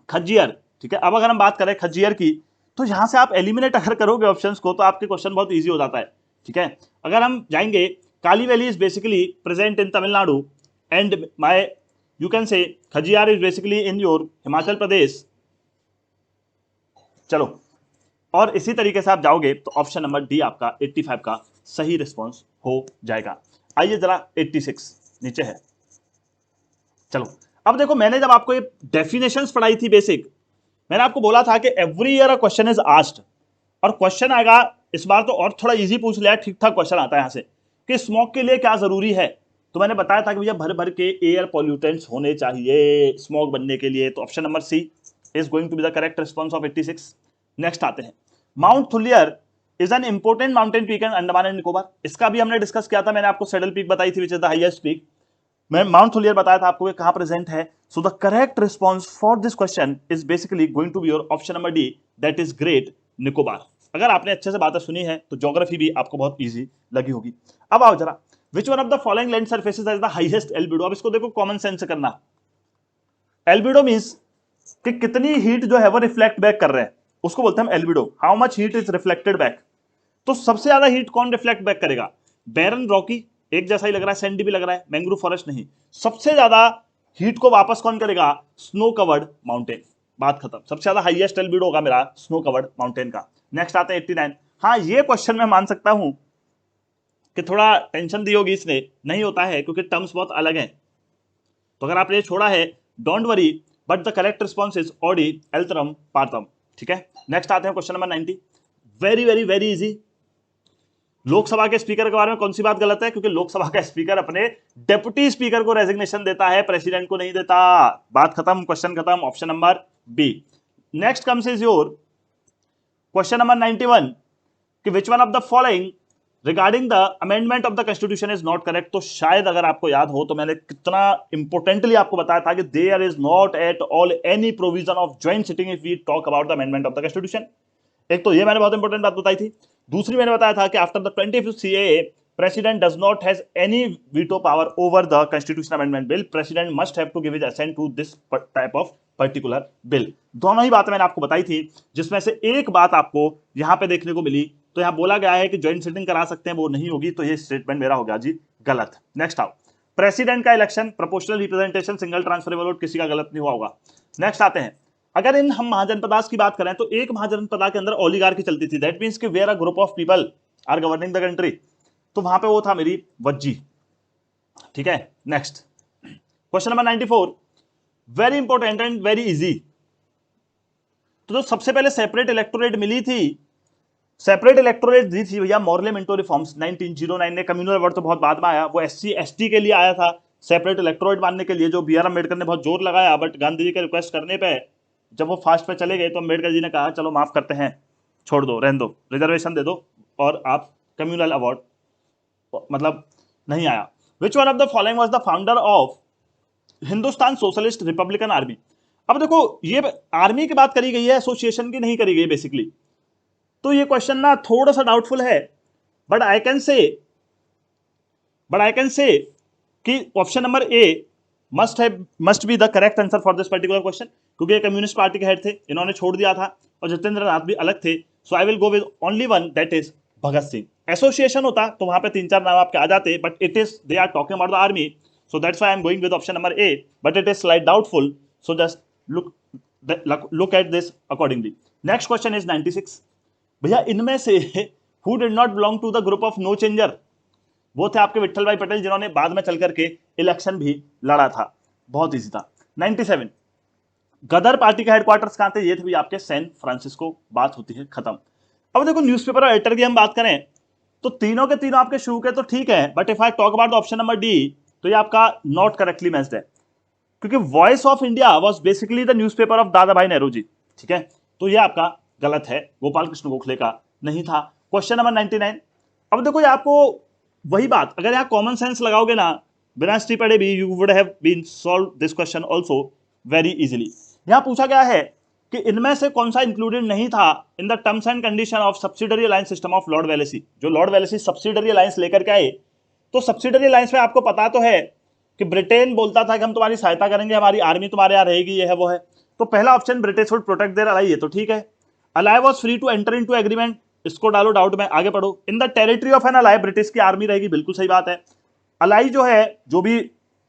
खज्जियर, ठीक है, अब अगर हम बात करें खज्जियर की, तो यहां से आप एलिमिनेट अगर करोगे ऑप्शंस को तो आपके क्वेश्चन बहुत इजी हो जाता है, ठीक है। अगर हम जाएंगे, Kali valley is basically present in Tamil Nadu and my you can say Khajjiar is basically in your Himachal Pradesh. चलो, और इसी तरीके से आप जाओगे तो ऑप्शन नंबर डी आपका 85 का सही रिस्पॉन्स हो जाएगा। आइए जरा 86 नीचे है। चलो, अब देखो मैंने जब आपको ये डेफिनेशंस पढ़ाई थी बेसिक, मैंने आपको बोला था कि every year a question is asked, और क्वेश्चन आएगा इस बार तो और थोड़ा इजी पूछ लिया, ठीक ठाक क्वेश्चन आता है यहां से कि स्मोक के लिए क्या जरूरी है। तो मैंने बताया था कि भैया भर भर के एयर पॉल्यूटेंट्स होने चाहिए स्मोक बनने के लिए, तो option number C is going to be the correct response of 86। Next आते हैं, Mount Thuillier is an important mountain peak in Andaman and Nicobar, इसका भी हमने डिस्कस किया था, मैंने आपको सेडल पीक बताई थी which is the highest peak, मैं माउंट थुलियर बताया था आपको कहां प्रेजेंट है। So the correct response for this question is basically going to be your option number D, that is Great Nicobar. अगर आपने अच्छे से बातें सुनी है तो ज्योग्राफी भी आपको बहुत इजी लगी होगी। अब आओ जरा, विच one of the following land surfaces has the highest albedo. अब इसको देखो कॉमन सेंस से करना, एल्बिडो मींस कि कितनी हीट जो है वो रिफ्लेक्ट बैक कर रहे हैं, उसको बोलते हैं albedo, how much heat is reflected back. तो सबसे ज्यादा हीट कौन रिफ्लेक्ट बैक करेगा? बैरन रॉकी, एक जैसा ही लग रहा है, सैंडी भी लग रहा है, मैंग्रोव फॉरेस्ट नहीं। सबसे ज्यादा हीट को वापस कौन करेगा? स्नो कवर्ड माउंटेन, बात खत्म। सबसे ज्यादा हाईएस्ट एल्बिडो होगा मेरा स्नो कवर्ड माउंटेन का। नेक्स्ट आता है 89। हाँ, ये क्वेश्चन मैं मान सकता हूं कि थोड़ा टेंशन दी होगी इसने, नहीं होता है क्योंकि टर्म्स बहुत अलग हैं, तो अगर आपने ये छोड़ा है don't worry, but the correct response is ओडी एल्तरम पार्तम, ठीक है। नेक्स्ट आते हैं question number 90, very very very easy. Lok Sabha के स्पीकर के बारे में कौन सी बात गलत है? क्योंकि लोकसभा का स्पीकर अपने डेप्यूटी स्पीकर को रेजिग्नेशन देता है, प्रेसिडेंट को नहीं देता। बात खत्म, क्वेश्चन खत्म, option number B. Next comes is your question number 91 कि which one of the following regarding the amendment of the constitution is not correct. तो शायद अगर आपको याद हो तो मैंने कितना इंपोर्टेंटली आपको बताया था कि there is not at all any provision of joint sitting if we talk about the amendment of the constitution. एक तो ये मैंने बहुत इंपॉर्टेंट बात बताई थी। दूसरी मैंने बताया था कि after the 25th CAA president does not has any veto power over the constitution amendment bill, president must have to give his assent to this type of particular bill. दोनों ही बातें मैंने आपको बताई थी, जिसमें से एक बात आपको यहां पे देखने को मिली, तो यहां बोला गया है कि ज्वाइंट सिटिंग करा सकते हैं, वो नहीं होगी, तो ये स्टेटमेंट मेरा हो गया जी गलत। नेक्स्ट आओ, प्रेसिडेंट का election proportional representation single transferable vote किसी का गलत नहीं हुआ होगा। नेक्स्ट आते हैं, अगर इन हम महाजनपदास की बात करें तो एक महाजनपदा के अंदर ओलिगार्की चलती थी, दैट मींस कि where a group of people are governing the country, तो वहां पे वो था मेरी वज्जी, ठीक है। Next question number 94, very important and very easy. तो जो सबसे पहले सेपरेट इलेक्टोरेट मिली थी, सेपरेट इलेक्टोरेट दी थी भैया मॉर्ले मिंटो रिफॉर्म्स 1909 ने। कम्युनल अवार्ड तो बहुत बाद में आया, वो SC ST के लिए आया था, सेपरेट इलेक्टोरेट मानने के लिए, जो BR अम्बेडकर ने बहुत जोर लगाया, बट गांधी जी के रिक्वेस्ट करने पे जब वो फास्ट पे चले गए तो अम्बेडकर जी ने कहा चलो माफ करते हैं, छोड़ दो, रहने दो, रिजर्वेशन दे दो, और आप कम्युनल अवार्ड मतलब नहीं आया। विच one of the following was the founder of Hindustan socialist Republican army. अब देखो ये आर्मी की बात करी गई है, एसोसिएशन की नहीं करी गई बेसिकली, तो ये क्वेश्चन ना थोड़ा सा डाउटफुल है, बट आई कैन से कि option number A must be the correct answer for this particular question, क्योंकि ये कम्युनिस्ट पार्टी के हेड थे, इन्होंने छोड़ दिया था, और जितेंद्र नाथ भी अलग थे। So I will go with only one, that is Bhagat Singh. Association होता तो वहां पे 3-4 नाम आपके आ जाते, but it is they are talking about the army, so that's why I am going with option number A, but it is slight doubtful, so just look at this accordingly. Next question is 96। भैया इनमें से who did not belong to the group of no changer? वो थे आपके विट्ठल भाई पटेल, जिन्होंने बाद में चल करके इलेक्शन भी लड़ा था। बहुत इजी था। 97, गदर पार्टी का हेडक्वार्टर्स कहां थे? ये थे भी आपके सैन फ्रांसिस्को। बात होती है खत्म। अब देखो न्यूज़पेपर और एडिटर की हम बात करें तो तीनों के तीनों आपके शुरू के तो ठीक है, but if I talk about option number D, तो ये आपका नॉट करेक्टली मैच्ड है, क्योंकि voice of India was basically the newspaper of दादा भाई नेहरू जी। ठीक है, तो ये आपका गलत है, गोपाल कृष्ण गोखले का नहीं था। Question number 99। अब देखो ये आपको वही बात, अगर यहाँ कॉमन सेंस लगाओगे ना बिना हिस्ट्री पढ़े भी, you would have been solve this question also very easily. यहाँ पूछा गया है कि इनमें से कौन सा इंक्लूडेड नहीं था in the terms and condition of subsidiary alliance system of Lord Wellesley. जो लॉर्ड वेलेसी सब्सिडरी अलायंस लेकर के आए, तो सब्सिडरी अलायंस में आपको पता तो है कि ब्रिटेन बोलता था कि हम तुम्हारी सहायता करेंगे, हमारी आर्मी तुम्हारे यहाँ रहेगी, ये है वो है। तो पहला option British would protect their ally, ये तो ठीक है। Ally was free to enter into agreement, इसको डालो डाउट में, आगे पढ़ो। In the territory of an ally British की आर्मी रहेगी, बिल्कुल सही बात है। अलाई जो है, जो भी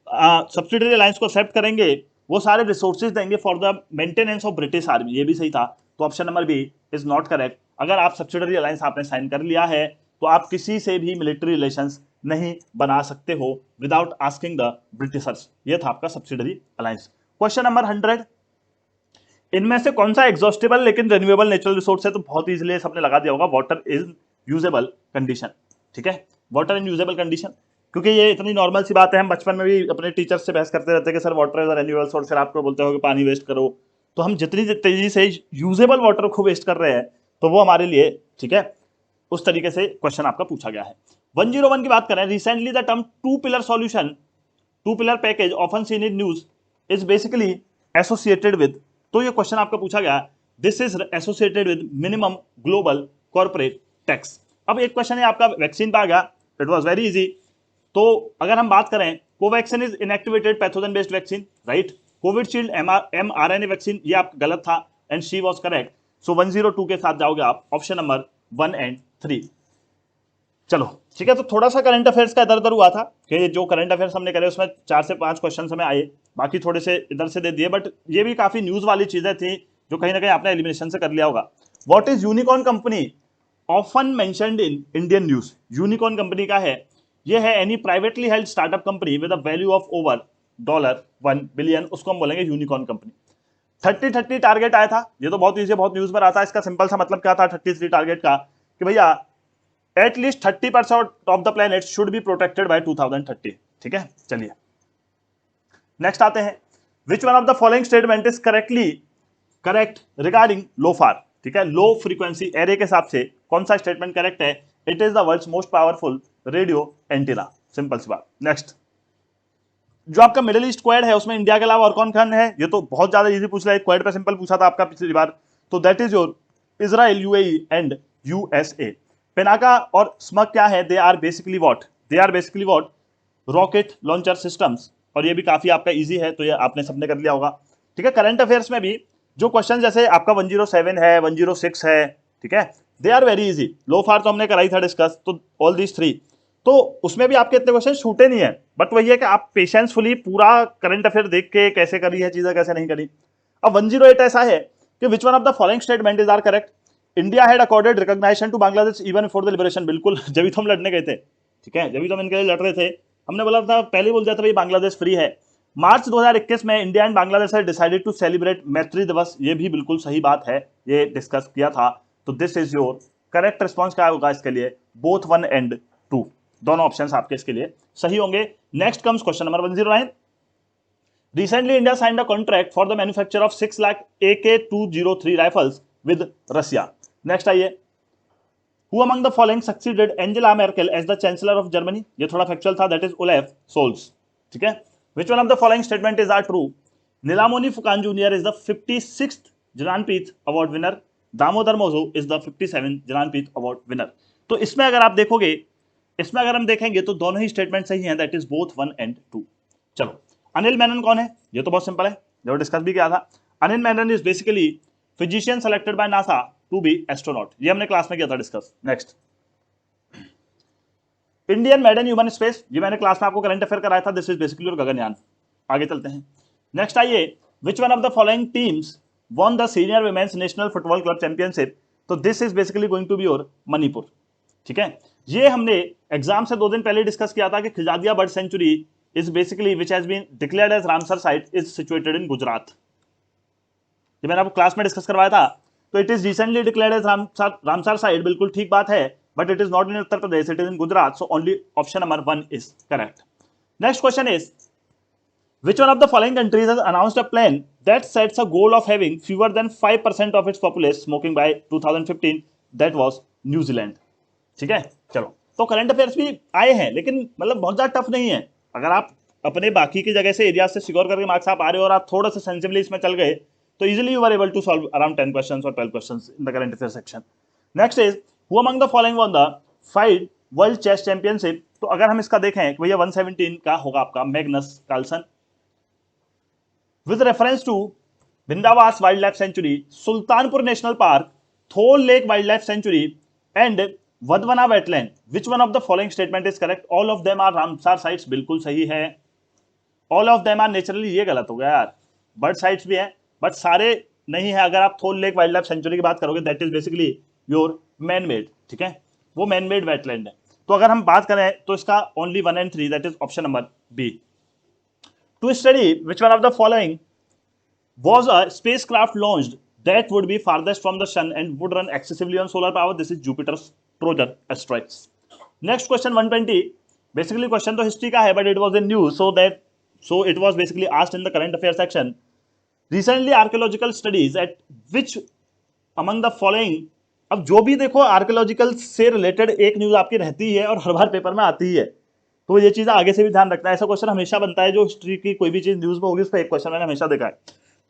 सब्सिडरी अलायंस को एक्सेप्ट करेंगे, वो सारे रिसोर्सेज देंगे for the maintenance of British army, ये भी सही था। तो option number B is not correct. अगर आप सब्सिडरी अलायंस आपने साइन कर लिया है, तो आप किसी से भी मिलिट्री रिलेशंस नहीं बना सकते हो विदाउट आस्किंग द ब्रिटिशर्स। ये था आपका सब्सिडरी अलायंस। क्वेश्चन नंबर 100, इनमें से कौन सा एग्जॉस्टेबल लेकिन रिन्यूएबल नेचुरल रिसोर्स है? तो बहुत इजीली सबने लगा दिया होगा, वाटर इज यूजेबल कंडीशन। ठीक है, वाटर इन यूजेबल कंडीशन, क्योंकि ये इतनी नॉर्मल सी बात है, हम बचपन में भी अपने टीचर से बहस करते रहते हैं कि sir water is renewable source, फिर आपको बोलते हो कि पानी वेस्ट करो। तो हम जितनी तेजी से यूजेबल वाटर को वेस्ट कर रहे हैं, तो वो हमारे लिए ठीक है, उस तरीके से क्वेश्चन आपका पूछा गया है। 101 की बात करें, recently the term two pillar solution, two pillar package often seen in news is basically associated with, तो ये क्वेश्चन आपका पूछा गया, this is associated with minimum global corporate tax. अब एक क्वेश्चन है आपका वैक्सीन पे आ गया, इट वाज वेरी इजी। तो अगर हम बात करें, Covaxin is inactivated pathogen based vaccine, right. Covishield mRNA vaccine, ये आप गलत था, एंड शी वाज करेक्ट। सो 102 के साथ जाओगे आप ऑप्शन नंबर 1 एंड 3। चलो ठीक है, तो थोड़ा सा करंट अफेयर्स का इधर उधर हुआ था कि जो करंट अफेयर्स हमने करे उसमें 4 से 5 क्वेश्चन हमें आए, बाकी थोड़े से इधर से दे दिए, बट ये भी काफी न्यूज वाली चीजें थी जो कहीं ना कहीं आपने एलिमिनेशन से कर लिया होगा। What is unicorn company often mentioned in Indian news? Unicorn company का है, ये है any privately held startup company with a value of over $1 billion, उसको हम बोलेंगे यूनिकॉर्न कंपनी। 30-30 टारगेट आया था, ये तो बहुत ईजी, बहुत न्यूज में आता है। इसका सिंपल सा मतलब क्या था 33 टारगेट का, कि भैया at least 30% of the planet should be protected by 2030। ठीक है, चलिए नेक्स्ट आते हैं। Which one of the following statement is correct regarding LOFAR? ठीक है, लो फ्रीक्वेंसी एरे के हिसाब से कौन सा स्टेटमेंट करेक्ट है? It is the world's most powerful radio antenna, simple सी बात। नेक्स्ट, जो आपका मिडिल ईस्ट क्वाड है, उसमें इंडिया के अलावा और कौन कौन है? ये तो बहुत ज्यादा इजी पूछ रहा है, क्वाड पे सिंपल पूछा था आपका पिछली बार, तो that is your Israel, UAE and USA. Pinaka और स्मग क्या है? They are basically what? Rocket launcher systems, और ये भी काफी आपका इजी है, तो ये आपने सबने कर लिया होगा। ठीक है, करंट अफेयर्स में भी जो क्वेश्चन जैसे आपका 107 है, 106 है, ठीक है, दे आर वेरी इजी। लो फार तो हमने कराई था डिस्कस, तो ऑल दीज 3, तो उसमें भी आपके इतने क्वेश्चन छूटे नहीं है, बट वही है कि आप पेशेंसफुली पूरा करंट अफेयर देख के कैसे करी है चीजें, कैसे नहीं करी। अब 108 ऐसा है कि which one of the following statement is are correct? India had accorded recognition to Bangladesh even before the liberation. बिल्कुल, जब भी तो हम लड़ने गए थे, ठीक है, जब भी तो हम इनके लिए लड़ रहे थे, हमने बोला था, पहले बोल दिया था भाई बांग्लादेश फ्री है। मार्च 2021 में India and Bangladesh had decided to celebrate Maitri Diwas, ये भी बिल्कुल सही बात है, ये डिस्कस किया था। तो this is your correct response. क्या होगा इसके लिए? बोथ 1 एंड 2, दोनों ऑप्शंस आपके इसके लिए सही होंगे। Next comes question number 109। Recently, India signed a contract for the manufacture of 6 lakh AK-203 rifles with Russia. Next आइए, who among the following succeeded Angela Merkel as the Chancellor of Germany? ये थोड़ा फैक्चुअल था, that is Olaf Scholz. ठीक है, which one of the following statement is are true? Nilamoni Fukan Jr. is the 56th Jnanpith Award winner. Damodar Mozo is the 57th Jnanpith Award winner. तो इसमें अगर आप देखोगे, इसमें अगर हम देखेंगे तो दोनों ही स्टेटमेंट सही हैं, दैट इज बोथ 1 and 2. चलो, अनिल मेनन कौन है? ये तो बहुत सिंपल है, जो डिस्कस भी किया था. Anil Menon is basically physician selected by NASA to be astronaut. ये हमने क्लास में किया था discuss. Next, Indian made in human space, ये मैंने क्लास में आपको करंट अफेयर कराया था. This is basically Gaganyaan. आगे चलते हैं. नेक्स्ट आइए, which one of the following teams won the senior women's national football club championship. तो this is basically going to be your Manipur. ठीक है, ये हमने एग्जाम से 2 दिन पहले डिस्कस किया था कि Khijadia bird sanctuary is basically which has been declared as Ramsar site is situated in Gujarat. ये मैंने आपको क्लास में डिस्कस करवाया था. तो it is recently declared as Ramsar site, बिल्कुल ठीक बात है, but it is not in Uttar Pradesh, it is in Gujarat. So only option number 1 is correct. Next question is, which one of the following countries has announced a plan that sets a goal of having fewer than 5% of its populace smoking by 2015? That was New Zealand. ठीक है, चलो. तो करंट अफेयर्स भी आए हैं, लेकिन मतलब बहुत ज्यादा टफ नहीं है. अगर आप अपने बाकी की जगह से एरिया से सिक्योर करके मार्क्स आप आ रहे हो और आप थोड़ा सा सेंसिबली इसमें चल गए, तो easily you are able to solve around 10 questions और 12 questions in the current affair section. Next is, who among the following one the 5 world chess championship. तो अगर हम इसका देखें कि भैया 117 का होगा आपका Magnus Carlsen. With reference to Vindavas Wildlife Sanctuary, Sultanpur National Park, Thol Lake Wildlife Sanctuary, and Vadvana Wetland, which one of the following statement is correct? All of them are Ramsar sites. बिल्कुल सही है. All of them are naturally, ये गलत हो गया यार. बर्ड साइट्स भी हैं, बट सारे नहीं है. अगर आप थोल लेक वाइल्ड लाइफ सेंचुरी की बात करोगे, that is basically your man made. ठीक है, वो मैन मेड वेटलैंड है. तो अगर हम बात करें तो इसका only 1 and 3, that is option number B. To study which one of the following was a spacecraft launched that would be farthest from the sun and would run excessively on solar power? This is Jupiter's Trojan asteroids. Next question 120. Basically question तो history का है, but it was in news, so it was basically asked in the current affairs section. Recently archaeological studies at which among the following. अब जो भी देखो आर्कियोलॉजिकल से रिलेटेड एक न्यूज आपकी रहती है और हर बार पेपर में आती है, तो ये चीज़ आगे से भी ध्यान रखना है. ऐसा क्वेश्चन हमेशा बनता है, जो हिस्ट्री की कोई भी चीज़ न्यूज़ में होगी उस पर एक क्वेश्चन मैंने हमेशा देखा है.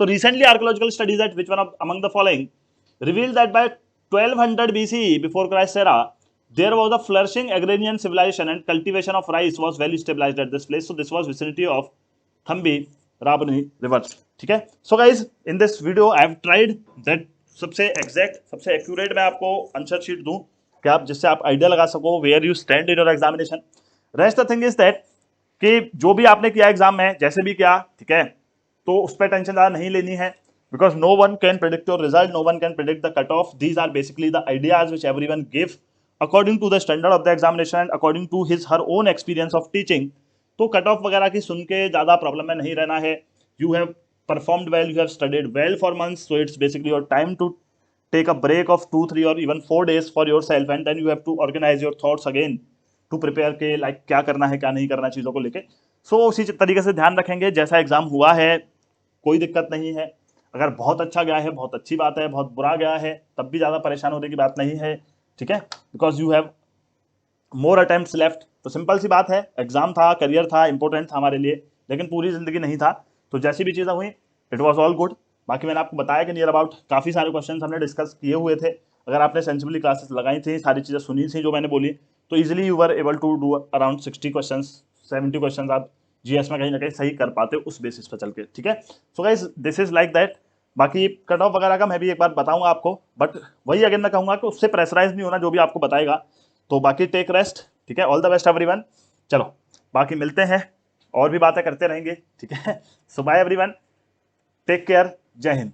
तो recently archaeological studies at which one of among the following reveal that by 1200 BCE before Christ era there was a flourishing agrarian civilisation and cultivation of rice was well stabilised at this place. So this was vicinity of Thamirabarani river. ठीक है, so guys in this video I have tried that सबसे एग्जैक्ट, सबसे एक्यूरेट मैं आपको आंसर शीट दूं कि आप जिससे आप आइडिया लगा सको where you stand in your examination. Rest the thing is that कि जो भी आपने किया एग्जाम में, जैसे भी किया, ठीक है, तो उस पर टेंशन ज़्यादा नहीं लेनी है, because no one can predict your result, no one can predict the cut off. These are basically the ideas which everyone give according to the standard of the examination and according to his her own experience of teaching. तो कट ऑफ वगैरह की सुन के ज़्यादा प्रॉब्लम में नहीं रहना है. You have performed well, you have studied well for months, so it's basically your time to take a break of 2, 3 or even 4 days for yourself, and then you have to organize your thoughts again to prepare के like क्या करना है क्या नहीं करना चीज़ों को लेके. सो उसी तरीके से ध्यान रखेंगे. जैसा एग्जाम हुआ है कोई दिक्कत नहीं है. अगर बहुत अच्छा गया है बहुत अच्छी बात है, बहुत बुरा गया है तब भी ज़्यादा परेशान होने की बात नहीं है. ठीक है, because you have more attempts left. तो सिंपल सी बात है, एग्जाम था, करियर था, इंपॉर्टेंट था हमारे लिए, लेकिन पूरी जिंदगी नहीं था. तो जैसी भी चीज़ें हुई इट वॉज ऑल गुड. बाकी मैंने आपको बताया कि नियर अबाउट काफ़ी सारे क्वेश्चन हमने डिस्कस किए हुए थे. अगर आपने सेंसिबली क्लासेस लगाई थी, सारी चीज़ें सुनी थी जो मैंने बोली, तो easily you were able to do around 60 question, 70 question आप जीएस में कहीं ना कहीं सही कर पाते हो उस बेसिस पर चल के. ठीक है, so guys this is like that. बाकी कट ऑफ वगैरह का मैं भी एक बार बताऊंगा आपको, बट वही अगर मैं कहूँगा कि उससे प्रेशराइज नहीं होना जो भी आपको बताएगा. तो बाकी टेक रेस्ट. ठीक है, ऑल द बेस्ट एवरीवन. चलो बाकी मिलते हैं और भी बातें करते रहेंगे. ठीक है, सो बाय एवरीवन, टेक केयर, जय हिंद.